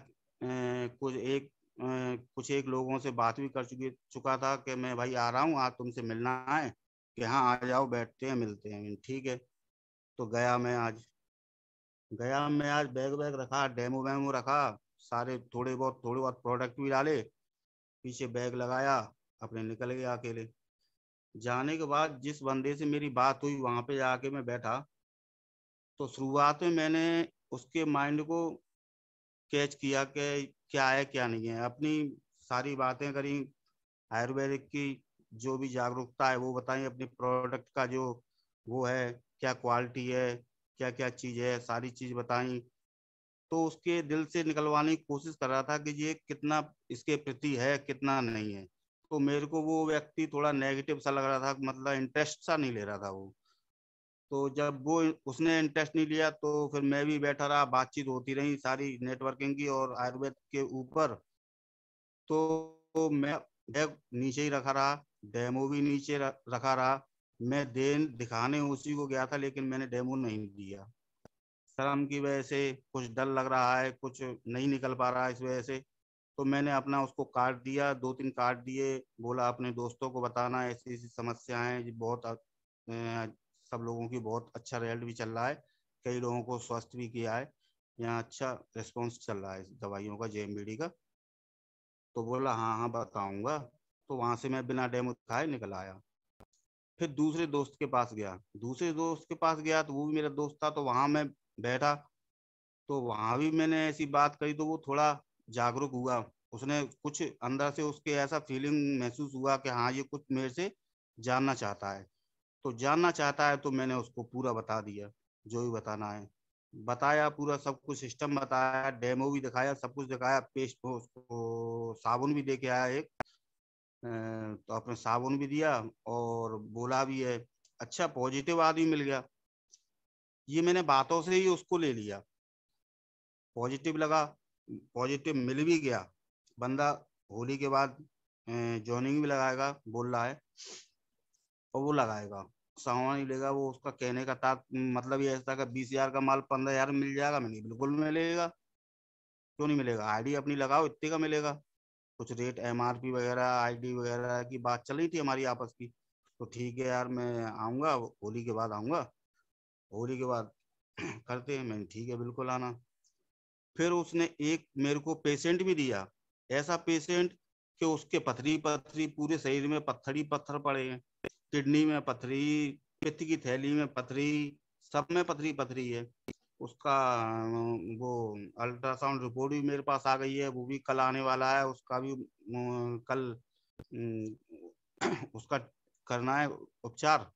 कुछ एक लोगों से बात भी कर चुका था कि मैं भाई आ रहा हूँ, आज तुमसे मिलना है, कि हाँ आ जाओ, बैठते हैं, मिलते हैं। ठीक है। तो गया मैं आज बैग वैग रखा, डेमो वेमो रखा, सारे थोड़े बहुत प्रोडक्ट भी डाले, पीछे बैग लगाया, अपने निकल गया अकेले। जाने के बाद जिस बंदे से मेरी बात हुई, वहां पे जाके मैं बैठा, तो शुरुआत में मैंने उसके माइंड को कैच किया कि क्या है क्या नहीं है, अपनी सारी बातें करी, आयुर्वेदिक की जो भी जागरूकता है वो बताई, अपने प्रोडक्ट का जो वो है, क्या क्वालिटी है, क्या क्या चीज़ है, सारी चीज़ बताई। तो उसके दिल से निकलवाने की कोशिश कर रहा था कि ये कितना इसके प्रति है, कितना नहीं है। तो मेरे को वो व्यक्ति थोड़ा नेगेटिव सा लग रहा था, मतलब इंटरेस्ट सा नहीं ले रहा था वो। तो जब वो उसने इंटरेस्ट नहीं लिया, तो फिर मैं भी बैठा रहा, बातचीत होती रही सारी नेटवर्किंग की और आयुर्वेद के ऊपर। तो मैं बैग नीचे ही रखा रहा, डेमो भी नीचे रखा रहा। मैं दिखाने उसी को गया था, लेकिन मैंने डेमो नहीं दिया। शर्म की वजह से, कुछ डर लग रहा है, कुछ नहीं निकल पा रहा है इस वजह से, तो मैंने अपना उसको काट दिया, 2-3 काट दिए। बोला अपने दोस्तों को बताना ऐसी ऐसी समस्या है जी, बहुत सब लोगों की बहुत अच्छा रिजल्ट भी चल रहा है, कई लोगों को स्वस्थ भी किया है, यहाँ अच्छा रिस्पॉन्स चल रहा है दवाइयों का, जेएमबीडी का। तो बोला हाँ हाँ बताऊंगा। तो वहां से मैं बिना डेमो दिखाए निकल आया। फिर दूसरे दोस्त के पास गया, दूसरे दोस्त के पास गया तो वो भी मेरा दोस्त था, तो वहां मैं बैठा। तो वहां भी मैंने ऐसी बात कही तो वो थोड़ा जागरूक हुआ। उसने कुछ अंदर से उसके ऐसा फीलिंग महसूस हुआ कि हाँ ये कुछ मेरे से जानना चाहता है। तो जानना चाहता है तो मैंने उसको पूरा बता दिया, जो भी बताना है बताया, पूरा सब कुछ सिस्टम बताया, डेमो भी दिखाया, सब कुछ दिखाया। पेस्ट उसको साबुन भी दे के आया एक, तो आपने साबुन भी दिया और बोला भी है। अच्छा, पॉजिटिव आदमी मिल गया, ये मैंने बातों से ही उसको ले लिया, पॉजिटिव लगा, पॉजिटिव मिल भी गया। बंदा होली के बाद जॉइनिंग भी लगाएगा बोल रहा है, और वो लगाएगा, सामान ही लेगा वो। उसका कहने का मतलब ये ऐसा कि 20,000 का माल 15,000 में मिल जाएगा, मैंने बिल्कुल मिलेगा, क्यों नहीं मिलेगा, आईडी अपनी लगाओ इतने का मिलेगा। कुछ रेट एमआरपी वगैरह आईडी वगैरह की बात चल रही थी हमारी आपस की। तो ठीक है यार, मैं आऊँगा, होली के बाद आऊँगा, होली के बाद करते हैं। मैंने ठीक है बिल्कुल आना। फिर उसने एक मेरे को पेशेंट भी दिया, ऐसा पेशेंट कि उसके पथरी पथरी पूरे शरीर में पत्थर ही पत्थर पड़े हैं, किडनी में पथरी, पित्त की थैली में पथरी, सब में पथरी पथरी है। उसका वो अल्ट्रासाउंड रिपोर्ट भी मेरे पास आ गई है, वो भी कल आने वाला है, उसका भी कल उसका करना है उपचार।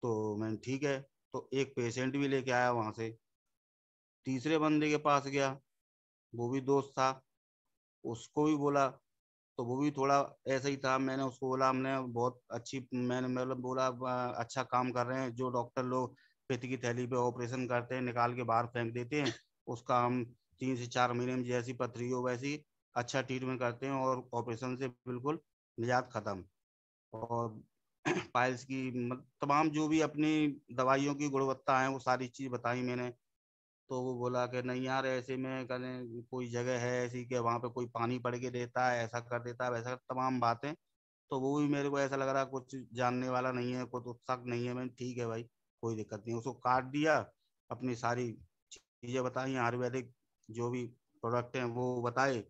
तो मैंने ठीक है, तो एक पेशेंट भी लेके आया वहां से। तीसरे बंदे के पास गया, वो भी दोस्त था, उसको भी बोला। तो वो भी थोड़ा ऐसा ही था, मैंने उसको बोला हमने बहुत अच्छी, मैंने मतलब बोला अच्छा काम कर रहे हैं, जो डॉक्टर लोग पित्त की थैली पे ऑपरेशन करते हैं निकाल के बाहर फेंक देते हैं, उसका हम 3 से 4 महीने में जैसी पथरी हो वैसी अच्छा ट्रीटमेंट करते हैं, और ऑपरेशन से बिल्कुल निजात खत्म। और पाइल्स की तमाम जो भी अपनी दवाइयों की गुणवत्ता है वो सारी चीज बताई मैंने। तो वो बोला कि नहीं यार, ऐसे में करें, कोई जगह है ऐसी कि वहां पे कोई पानी पड़ के देता है, ऐसा कर देता है, वैसा तमाम बातें। तो वो भी मेरे को ऐसा लग रहा कुछ जानने वाला नहीं है, कुछ उत्सुक नहीं है। मैंने ठीक है भाई, कोई दिक्कत नहीं, उसको काट दिया, अपनी सारी चीजें बताई, आयुर्वेदिक जो भी प्रोडक्ट हैं वो बताए,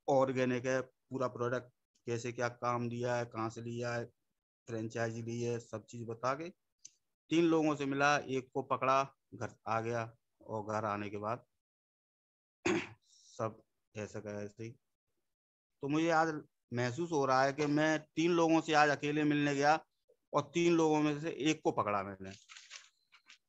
ऑर्गेनिक है पूरा प्रोडक्ट, कैसे क्या काम दिया है, कहाँ से लिया है, फ्रेंचाइजी ली है, सब चीज बता के 3 लोगों से मिला, एक को पकड़ा, घर आ गया। और घर आने के बाद सब ऐसा का ऐसे ही। तो मुझे आज महसूस हो रहा है कि मैं 3 लोगों से आज अकेले मिलने गया, और 3 लोगों में से एक को पकड़ा मैंने।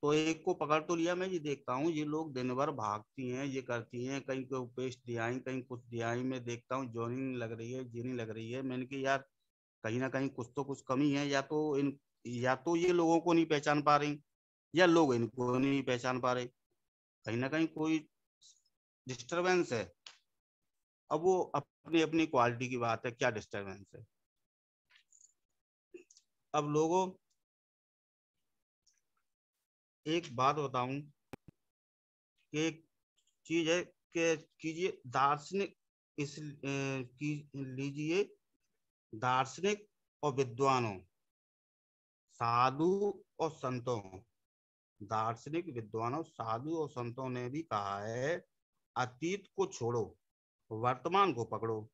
तो एक को पकड़ तो लिया, मैं ये देखता हूँ ये लोग दिन भर भागती हैं, ये करती हैं, कहीं को पेस्ट दियाई, कहीं कुछ दियाई, मैं देखता हूँ जोनिंग लग रही है, जीनी लग रही है। मैंने कि यार कहीं ना कहीं कुछ तो कुछ कमी है, या तो ये लोगों को नहीं पहचान पा रही, या लोग इनको नहीं पहचान पा रहे, कहीं ना कहीं कोई डिस्टरबेंस है। अब वो अपनी अपनी क्वालिटी की बात है, क्या डिस्टरबेंस है। अब लोगों, एक बात बताऊं कि एक चीज है कि कीजिए दार्शनिक, की लीजिए दार्शनिक और विद्वानों, साधु और संतों, दार्शनिक विद्वानों साधु और संतों ने भी कहा है, अतीत को छोड़ो, वर्तमान को पकड़ो,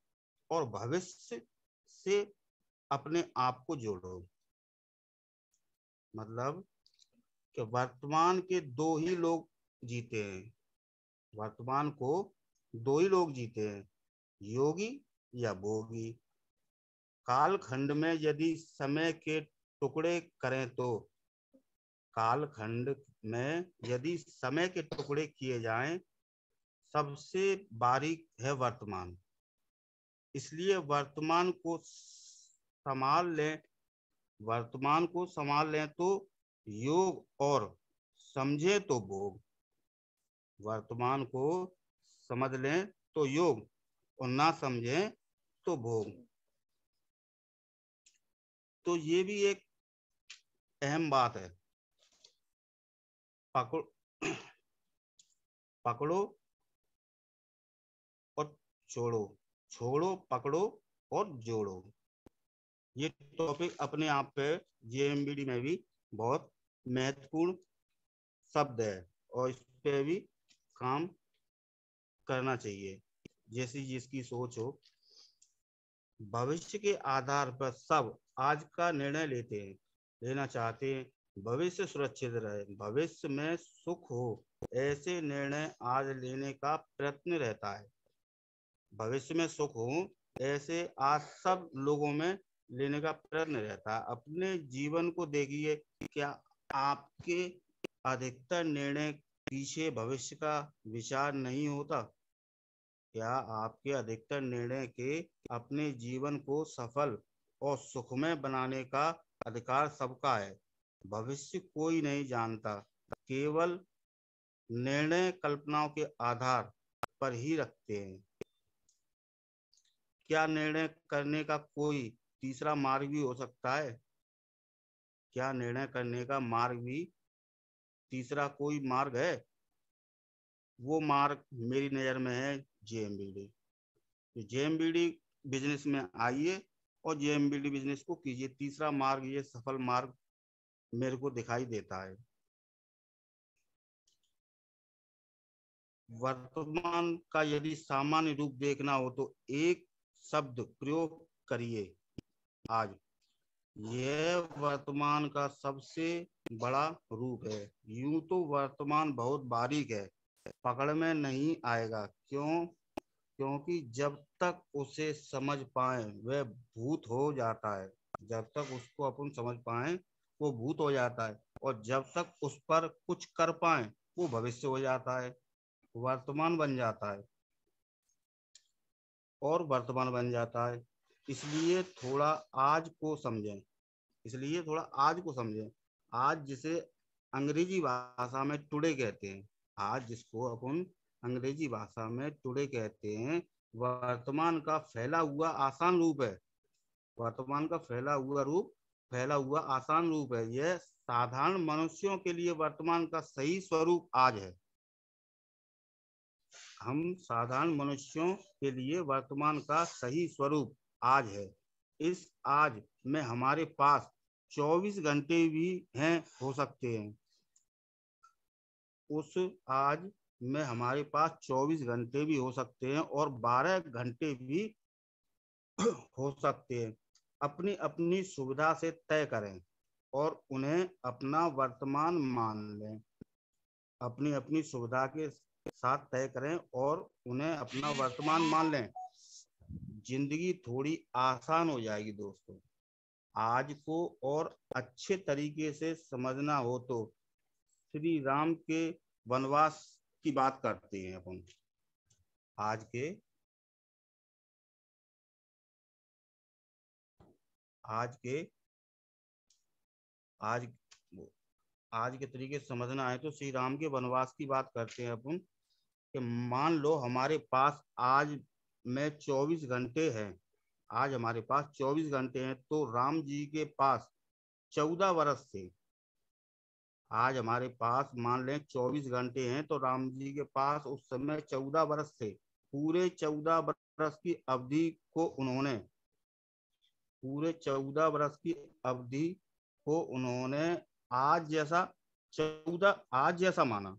और भविष्य से अपने आप को जोड़ो। मतलब कि वर्तमान के दो ही लोग जीते हैं, वर्तमान को दो ही लोग जीते हैं, योगी या भोगी। कालखंड में यदि समय के टुकड़े करें तो, कालखंड में यदि समय के टुकड़े किए जाएं, सबसे बारीक है वर्तमान। इसलिए वर्तमान को संभाल लें, वर्तमान को संभाल लें तो योग, और समझे तो भोग। वर्तमान को समझ लें तो योग, और ना समझें तो भोग। तो ये भी एक अहम बात है। पकड़ो पकड़ो और छोड़ो, छोड़ो पकड़ो और जोड़ो। ये टॉपिक अपने आप पे जेएमबीडी में भी बहुत महत्वपूर्ण शब्द है और इस पे भी काम करना चाहिए, जैसी जिसकी सोच हो। भविष्य के आधार पर सब आज का निर्णय लेना चाहते हैं। भविष्य सुरक्षित रहे, भविष्य में सुख हो, ऐसे निर्णय आज लेने का प्रयत्न रहता है। भविष्य में सुख हो ऐसे आज सब लोगों में लेने का प्रयत्न रहता है। अपने जीवन को देखिए, क्या आपके अधिकतर निर्णय पीछे भविष्य का विचार नहीं होता? क्या आपके अधिकतर निर्णय के अपने जीवन को सफल और सुखमय बनाने का अधिकार सबका है। भविष्य कोई नहीं जानता, केवल निर्णय कल्पनाओं के आधार पर ही रखते हैं। क्या निर्णय करने का कोई तीसरा मार्ग भी हो सकता है? क्या निर्णय करने का मार्ग भी तीसरा कोई मार्ग है? वो मार्ग मेरी नज़र में है जेएमबीडी। जेएमबीडी बिजनेस में आइए और जेएमबीडी बिजनेस को कीजिए। तीसरा मार्ग, ये सफल मार्ग मेरे को दिखाई देता है। वर्तमान का यदि सामान्य रूप देखना हो तो एक शब्द प्रयोग करिए, आज। यह वर्तमान का सबसे बड़ा रूप है। यूं तो वर्तमान बहुत बारीक है, पकड़ में नहीं आएगा। क्यों? क्योंकि जब तक उसे समझ पाए वह भूत हो जाता है। जब तक उसको अपन समझ पाए वो भूत हो जाता है, और जब तक उस पर कुछ कर पाए वो भविष्य हो जाता है, वर्तमान बन जाता है और वर्तमान बन जाता है। इसलिए थोड़ा आज को समझें, इसलिए थोड़ा आज को समझें। आज जिसे अंग्रेजी भाषा में टुडे कहते हैं, आज जिसको अपन अंग्रेजी भाषा में टुडे कहते हैं, वर्तमान का फैला हुआ आसान रूप है। वर्तमान का फैला हुआ आसान रूप है। यह साधारण मनुष्यों के लिए वर्तमान का सही स्वरूप आज है। हम साधारण मनुष्यों के लिए वर्तमान का सही स्वरूप आज है। इस आज में हमारे पास 24 घंटे भी हैं, हो सकते हैं। उस आज में हमारे पास 24 घंटे भी हो सकते हैं और 12 घंटे भी हो सकते हैं। अपनी अपनी सुविधा से तय करें और उन्हें अपना वर्तमान मान लें। अपनी अपनी सुविधा के साथ तय करें और उन्हें अपना वर्तमान मान लें। जिंदगी थोड़ी आसान हो जाएगी दोस्तों। आज को और अच्छे तरीके से समझना हो तो श्री राम के वनवास की बात करते हैं अपन। आज के आज के आज आज के तरीके से समझना है तो श्री राम के वनवास की बात करते हैं अपन। कि मान लो हमारे पास आज में 24 घंटे हैं, आज हमारे पास 24 घंटे हैं, तो राम जी के पास 14 वर्ष थे। आज हमारे पास मान लें 24 घंटे हैं तो राम जी के पास उस समय 14 वर्ष थे। पूरे 14 वर्ष की अवधि को उन्होंने पूरे 14 वर्ष की अवधि को उन्होंने आज जैसा माना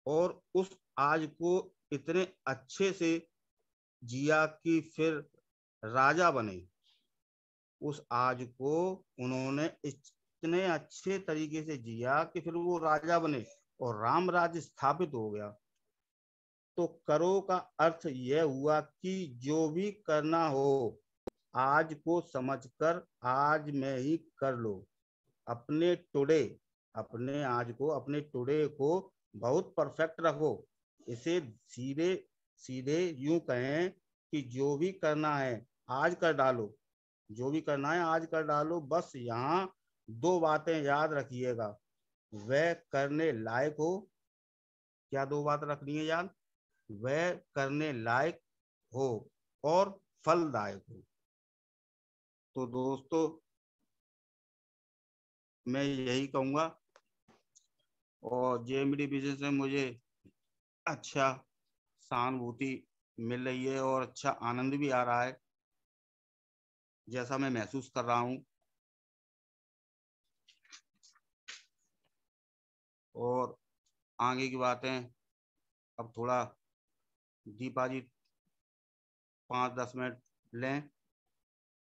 और उस आज को इतने अच्छे से जिया कि फिर राजा बने। उस आज को उन्होंने इतने अच्छे तरीके से जिया कि फिर वो राजा बने और राम राज्य स्थापित हो गया। तो करो का अर्थ यह हुआ कि जो भी करना हो आज को समझकर आज में ही कर लो। अपने टुडे अपने टुडे को बहुत परफेक्ट रखो। इसे सीधे सीधे यूं कहें कि जो भी करना है आज कर डालो। जो भी करना है आज कर डालो। बस यहाँ 2 बातें याद रखिएगा, वह करने लायक हो। क्या 2 बात रखनी है याद? वह करने लायक हो और फलदायक हो। तो दोस्तों मैं यही कहूँगा, और जेएमडी बिजनेस में मुझे अच्छा सहानुभूति मिल रही है और अच्छा आनंद भी आ रहा है, जैसा मैं महसूस कर रहा हूँ। और आगे की बातें अब थोड़ा दीपा जी 5-10 मिनट लें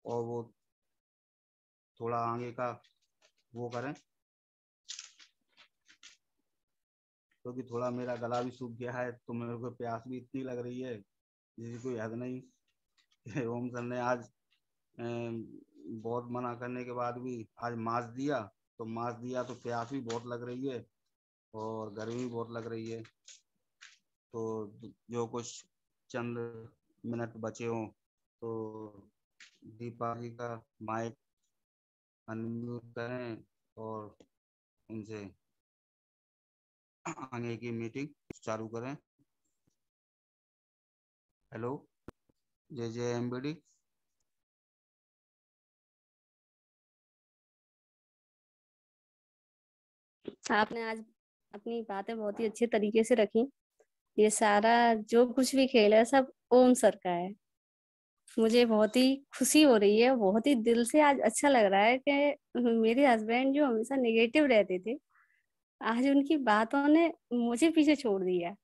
और वो थोड़ा आगे का वो करें, क्योंकि थोड़ा मेरा गला भी सूख गया है, तो मेरे को प्यास भी इतनी लग रही है जिसकी कोई हद नहीं। ओम सर ने आज बहुत मना करने के बाद भी आज मांस दिया, तो प्यास भी बहुत लग रही है और गर्मी भी बहुत लग रही है। तो जो कुछ चंद मिनट बचे हों तो दीपा जी का माइक अनम्यूट करें और उनसे आगे की मीटिंग चालू करें। हेलो, जय एमबीडी।
आपने आज अपनी बातें बहुत ही अच्छे तरीके से रखी। ये सारा जो कुछ भी खेल है सब ओम सर का है। मुझे बहुत ही खुशी हो रही है, बहुत ही दिल से आज अच्छा लग रहा है कि मेरे हस्बैंड जो हमेशा नेगेटिव रहते थे, आज उनकी बातों ने मुझे पीछे छोड़ दिया।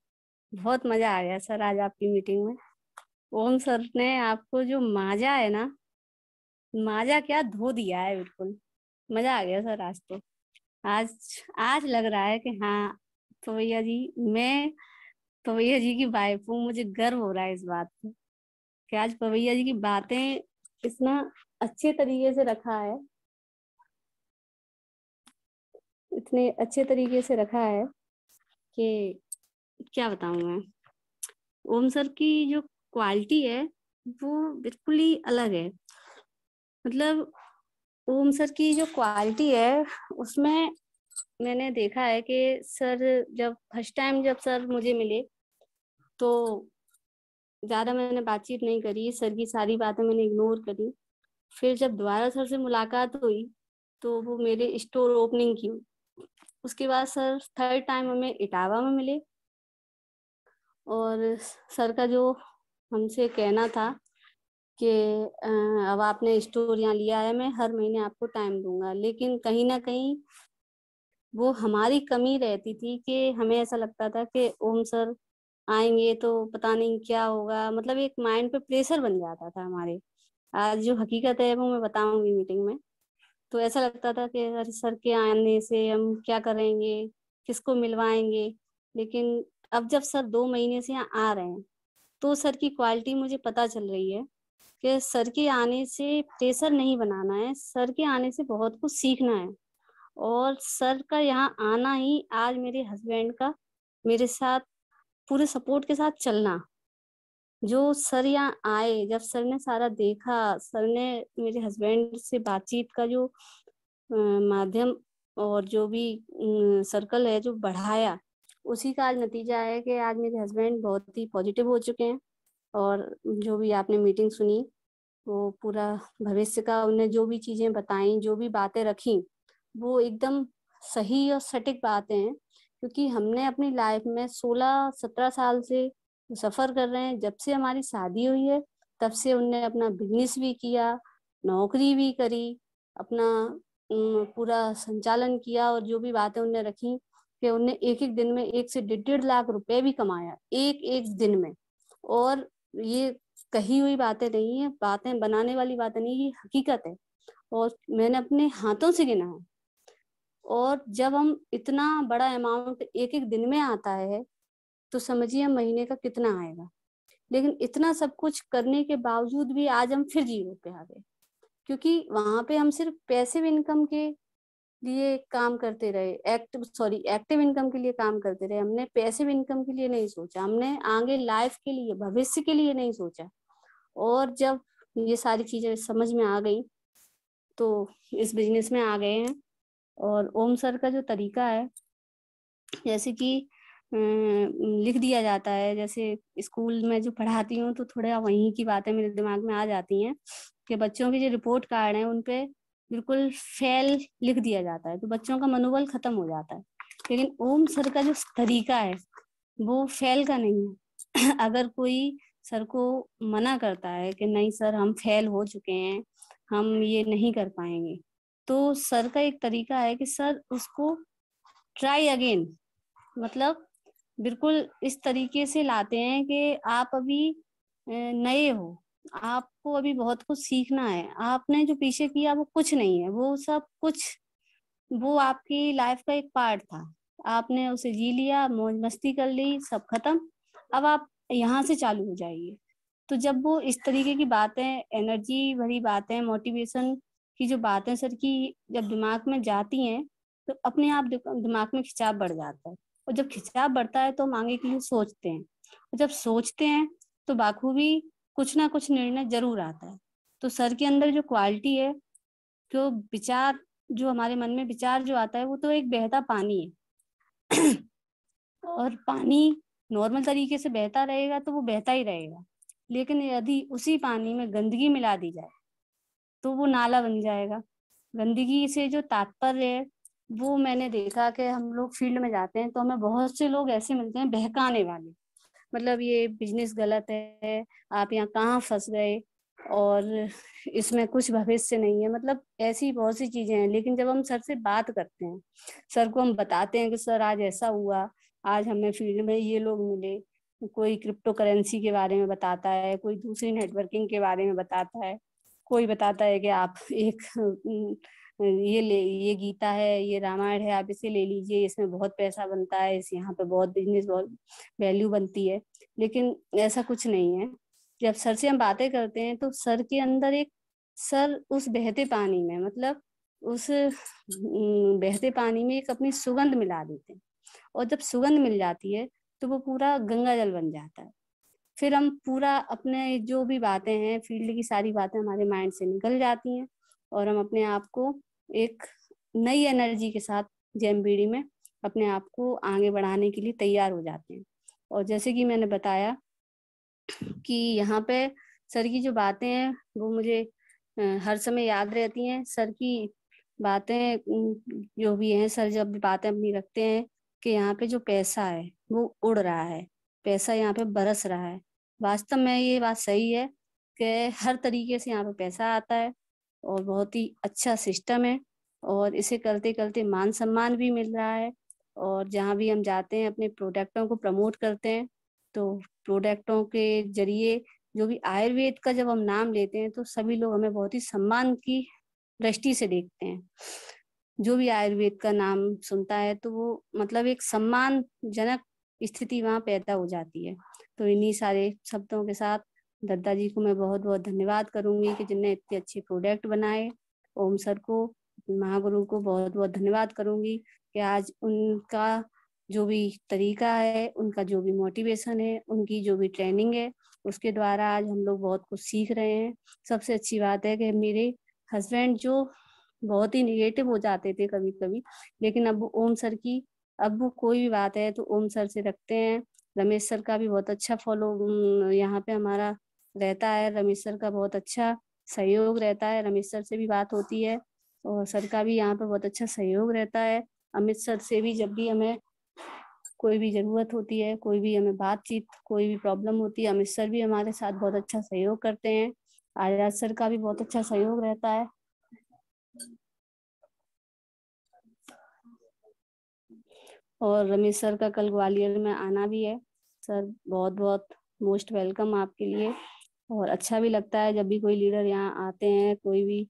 बहुत मजा आ गया सर आज आपकी मीटिंग में। ओम सर ने आपको जो माजा है ना, माजा क्या धो दिया है बिल्कुल। मजा आ गया सर आज तो। आज आज लग रहा है कि हाँ पवैया जी, मैं पवैया जी की वाइफ हूँ। मुझे गर्व हो रहा है इस बात पे कि आज पवैया जी की बातें इतना अच्छे तरीके से रखा है, इतने अच्छे तरीके से रखा है कि क्या बताऊं मैं। ओम सर की जो क्वालिटी है वो बिल्कुल ही अलग है। मतलब ओम सर की जो क्वालिटी है उसमें मैंने देखा है कि सर जब फर्स्ट टाइम जब सर मुझे मिले तो ज्यादा मैंने बातचीत नहीं करी, सर की सारी बातें मैंने इग्नोर करी। फिर जब दोबारा सर से मुलाकात हुई तो वो मेरे स्टोर ओपनिंग की। उसके बाद सर थर्ड टाइम हमें इटावा में मिले और सर का जो हमसे कहना था कि अब आपने स्टोर यहाँ लिया है, मैं हर महीने आपको टाइम दूंगा, लेकिन कहीं ना कहीं वो हमारी कमी रहती थी कि हमें ऐसा लगता था कि ओम सर आएंगे तो पता नहीं क्या होगा। मतलब एक माइंड पे प्रेशर बन जाता था हमारे। आज जो हकीकत है वो मैं बताऊंगी मीटिंग में। तो ऐसा लगता था कि अरे सर के आने से हम क्या करेंगे, किसको मिलवाएंगे। लेकिन अब जब सर 2 महीने से यहाँ आ रहे हैं तो सर की क्वालिटी मुझे पता चल रही है कि सर के आने से प्रेशर नहीं बनाना है, सर के आने से बहुत कुछ सीखना है। और सर का यहाँ आना ही आज मेरे हस्बैंड का मेरे साथ पूरे सपोर्ट के साथ चलना। जो सर यहाँ आए, जब सर ने सारा देखा, सर ने मेरे हस्बैंड से बातचीत का जो माध्यम और जो भी सर्कल है जो बढ़ाया, उसी का आज नतीजा है कि आज मेरे हस्बैंड बहुत ही पॉजिटिव हो चुके हैं। और जो भी आपने मीटिंग सुनी वो पूरा भविष्य का उन्हें जो भी चीजें बताई, जो भी बातें रखी, वो एकदम सही और सटीक बातें हैं। क्योंकि हमने अपनी लाइफ में 16-17 साल से सफर कर रहे हैं। जब से हमारी शादी हुई है तब से उनने अपना बिजनेस भी किया, नौकरी भी करी, अपना पूरा संचालन किया। और जो भी बातें उनने रखी कि उनने एक एक दिन में 1 से 1.5 लाख रुपए भी कमाया, एक एक दिन में। और ये कही हुई बातें नहीं है, बातें बनाने वाली बातें नहीं, ये हकीकत है। और मैंने अपने हाथों से गिना है। और जब हम इतना बड़ा अमाउंट एक एक दिन में आता है तो समझिए महीने का कितना आएगा। लेकिन इतना सब कुछ करने के बावजूद भी आज हम फिर जीरो पे आ गए। क्योंकि वहां पे हम सिर्फ पैसिव इनकम के लिए काम करते रहे, एक्टिव इनकम के लिए काम करते रहे। हमने पैसिव इनकम के लिए नहीं सोचा, हमने आगे लाइफ के लिए, भविष्य के लिए नहीं सोचा। और जब ये सारी चीजें समझ में आ गई तो इस बिजनेस में आ गए हैं। और ओम सर का जो तरीका है, जैसे कि लिख दिया जाता है। जैसे स्कूल में जो पढ़ाती हूँ तो थोड़ा वहीं की बातें मेरे दिमाग में आ जाती हैं कि बच्चों के जो रिपोर्ट कार्ड हैं उन पे बिल्कुल फेल लिख दिया जाता है, तो बच्चों का मनोबल खत्म हो जाता है। लेकिन ओम सर का जो तरीका है वो फेल का नहीं है। अगर कोई सर को मना करता है कि नहीं सर हम फेल हो चुके हैं, हम ये नहीं कर पाएंगे, तो सर का एक तरीका है कि सर उसको ट्राई अगेन, मतलब बिल्कुल इस तरीके से लाते हैं कि आप अभी नए हो, आपको अभी बहुत कुछ सीखना है, आपने जो पीछे किया वो कुछ नहीं है, वो सब कुछ वो आपकी लाइफ का एक पार्ट था, आपने उसे जी लिया, मौज मस्ती कर ली, सब खत्म, अब आप यहाँ से चालू हो जाइए। तो जब वो इस तरीके की बातें, एनर्जी भरी बातें, मोटिवेशन की जो बातें सर की जब दिमाग में जाती हैं तो अपने आप दिमाग में खिंचाव बढ़ जाता है, और जब खिंचाव बढ़ता है तो हम आगे के लिए सोचते हैं, और जब सोचते हैं तो बाखूबी कुछ ना कुछ निर्णय जरूर आता है। तो सर के अंदर जो क्वालिटी है, जो विचार, जो हमारे मन में विचार जो आता है वो तो एक बहता पानी है। और पानी नॉर्मल तरीके से बहता रहेगा तो वो बहता ही रहेगा, लेकिन यदि उसी पानी में गंदगी मिला दी जाए तो वो नाला बन जाएगा। गंदगी से जो तात्पर्य है, वो मैंने देखा कि हम लोग फील्ड में जाते हैं तो हमें बहुत से लोग ऐसे मिलते हैं बहकाने वाले, मतलब ये बिजनेस गलत है, आप यहाँ कहाँ फंस गए, और इसमें कुछ भविष्य नहीं है, मतलब ऐसी बहुत सी चीजें हैं। लेकिन जब हम सर से बात करते हैं, सर को हम बताते हैं कि सर आज ऐसा हुआ, आज हमें फील्ड में ये लोग मिले, कोई क्रिप्टो करेंसी के बारे में बताता है, कोई दूसरी नेटवर्किंग के बारे में बताता है, कोई बताता है कि आप एक ये गीता है, ये रामायण है, आप इसे ले लीजिए, इसमें बहुत पैसा बनता है, इस यहाँ पे बहुत बिजनेस, बहुत वैल्यू बनती है। लेकिन ऐसा कुछ नहीं है। जब सर से हम बातें करते हैं तो सर के अंदर एक, सर उस बहते पानी में, मतलब उस बहते पानी में एक अपनी सुगंध मिला देते हैं, और जब सुगंध मिल जाती है तो वो पूरा गंगा जल बन जाता है। फिर हम पूरा अपने जो भी बातें हैं, फील्ड की सारी बातें हमारे माइंड से निकल जाती हैं, और हम अपने आप को एक नई एनर्जी के साथ जेएमबीडी में अपने आप को आगे बढ़ाने के लिए तैयार हो जाते हैं। और जैसे कि मैंने बताया कि यहाँ पे सर की जो बातें हैं वो मुझे हर समय याद रहती हैं। सर की बातें जो भी हैं, सर जब भी बातें अपनी रखते हैं कि यहाँ पे जो पैसा है वो उड़ रहा है, पैसा यहाँ पे बरस रहा है। वास्तव में ये बात सही है कि हर तरीके से यहाँ पे पैसा आता है, और बहुत ही अच्छा सिस्टम है, और इसे करते करते मान सम्मान भी मिल रहा है। और जहाँ भी हम जाते हैं अपने प्रोडक्टों को प्रमोट करते हैं, तो प्रोडक्टों के जरिए जो भी आयुर्वेद का जब हम नाम लेते हैं तो सभी लोग हमें बहुत ही सम्मान की दृष्टि से देखते हैं। जो भी आयुर्वेद का नाम सुनता है तो वो मतलब एक सम्मानजनक स्थिति वहां पैदा हो जाती है। तो इन्हीं सारे शब्दों के साथ दत्ता जी को मैं बहुत बहुत धन्यवाद करूंगी कि जिनने इतने अच्छे प्रोडक्ट बनाए। ओम सर को, महागुरु को बहुत बहुत धन्यवाद करूंगी कि आज उनका जो भी तरीका है, उनका जो भी मोटिवेशन है, उनकी जो भी ट्रेनिंग है, उसके द्वारा आज हम लोग बहुत कुछ सीख रहे हैं। सबसे अच्छी बात है कि मेरे हस्बैंड जो बहुत ही निगेटिव हो जाते थे कभी कभी, लेकिन अब ओम सर की, अब वो कोई भी बात है तो ओम सर से रखते हैं। रमेश सर का भी बहुत अच्छा फॉलो यहाँ पे हमारा रहता है, रमेश सर का बहुत अच्छा सहयोग रहता है, रमेश सर से भी बात होती है, और सर का भी यहाँ पे बहुत अच्छा सहयोग रहता है। अमित सर से भी जब भी हमें कोई भी जरूरत होती है, कोई भी हमें बातचीत, कोई भी प्रॉब्लम होती है, अमित सर भी हमारे साथ बहुत अच्छा सहयोग करते हैं। आजाद सर का भी बहुत अच्छा सहयोग रहता है। और रमेश सर का कल ग्वालियर में आना भी है। सर बहुत बहुत मोस्ट वेलकम आपके लिए। और अच्छा भी लगता है जब भी कोई लीडर यहाँ आते हैं, कोई भी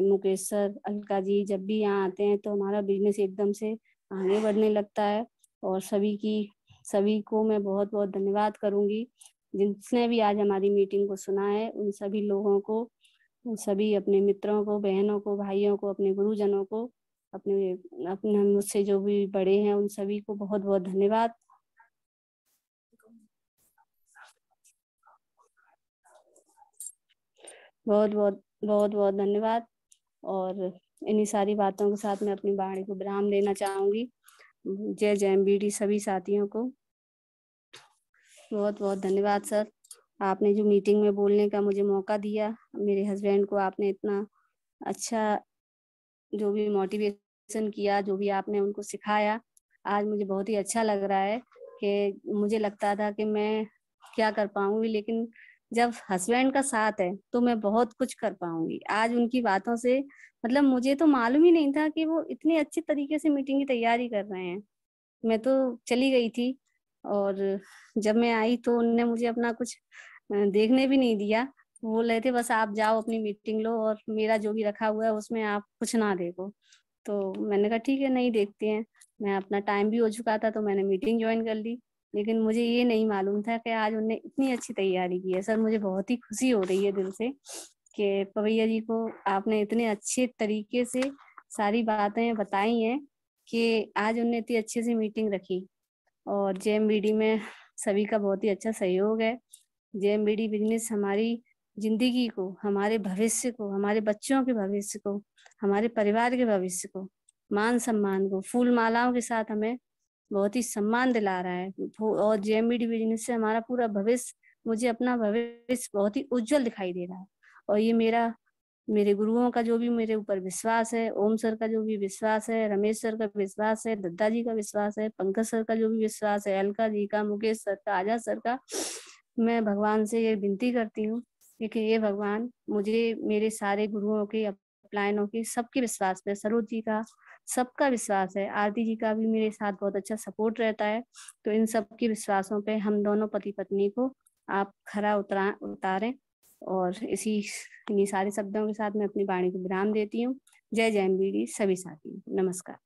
मुकेश सर, अलका जी जब भी यहाँ आते हैं तो हमारा बिजनेस एकदम से आगे बढ़ने लगता है। और सभी को मैं बहुत बहुत धन्यवाद करूंगी जिसने भी आज हमारी मीटिंग को सुना है। उन सभी लोगों को, उन सभी अपने मित्रों को, बहनों को, भाइयों को, अपने गुरुजनों को, अपने अपने मुझसे जो भी बड़े हैं उन सभी को बहुत बहुत धन्यवाद। बहुत बहुत बहुत बहुत धन्यवाद। और इन्हीं सारी बातों के साथ मैं अपनी वाणी को विराम देना चाहूंगी। जय JMBD सभी साथियों को बहुत बहुत धन्यवाद सर। आपने जो मीटिंग में बोलने का मुझे मौका दिया, मेरे हस्बैंड को आपने इतना अच्छा जो भी मोटिवेशन किया, जो भी आपने उनको सिखाया, आज मुझे बहुत ही अच्छा लग रहा है कि मुझे लगता था कि मैं क्या कर पाऊंगी, लेकिन जब हस्बैंड का साथ है तो मैं बहुत कुछ कर पाऊंगी। आज उनकी बातों से मतलब मुझे तो मालूम ही नहीं था कि वो इतने अच्छे तरीके से मीटिंग की तैयारी कर रहे हैं। मैं तो चली गई थी और जब मैं आई तो उनने मुझे अपना कुछ देखने भी नहीं दिया। बोल रहे थे बस आप जाओ अपनी मीटिंग लो और मेरा जो भी रखा हुआ है उसमें आप कुछ ना देखो। तो मैंने कहा ठीक है, नहीं देखते हैं। मैं अपना टाइम भी हो चुका था तो मैंने मीटिंग ज्वाइन कर ली, लेकिन मुझे ये नहीं मालूम था कि आज उनने इतनी अच्छी तैयारी की है। सर मुझे बहुत ही खुशी हो रही है दिल से कि पवैया जी को आपने इतने अच्छे तरीके से सारी बातें बताई हैं कि आज उनने इतनी अच्छे से मीटिंग रखी। और JMBD में सभी का बहुत ही अच्छा सहयोग है। JMBD बिजनेस हमारी जिंदगी को, हमारे भविष्य को, हमारे बच्चों के भविष्य को, हमारे परिवार के भविष्य को, मान सम्मान को, फूल मालाओं के साथ हमें बहुत ही सम्मान दिला रहा है। और JMBD बिजनेस से हमारा पूरा भविष्य, मुझे अपना भविष्य बहुत ही उज्जवल दिखाई दे रहा है। और ये मेरे गुरुओं का जो भी मेरे ऊपर विश्वास है, ओम सर का जो भी विश्वास है, रमेश सर का विश्वास है, दत्ता जी का विश्वास है, पंकज सर का जो भी विश्वास है, अलका जी का, मुकेश सर का, आजाद सर का, मैं भगवान से ये विनती करती हूँ कि ये भगवान मुझे मेरे सारे गुरुओं के, अपलायनों के, सबके विश्वास पे, सरोज जी का सबका विश्वास है, आरती जी का भी मेरे साथ बहुत अच्छा सपोर्ट रहता है। तो इन सबके विश्वासों पे हम दोनों पति पत्नी को आप खरा उतारें। और इन्हीं सारे शब्दों के साथ मैं अपनी वाणी को विराम देती हूँ। जय JMBD सभी साथी, नमस्कार।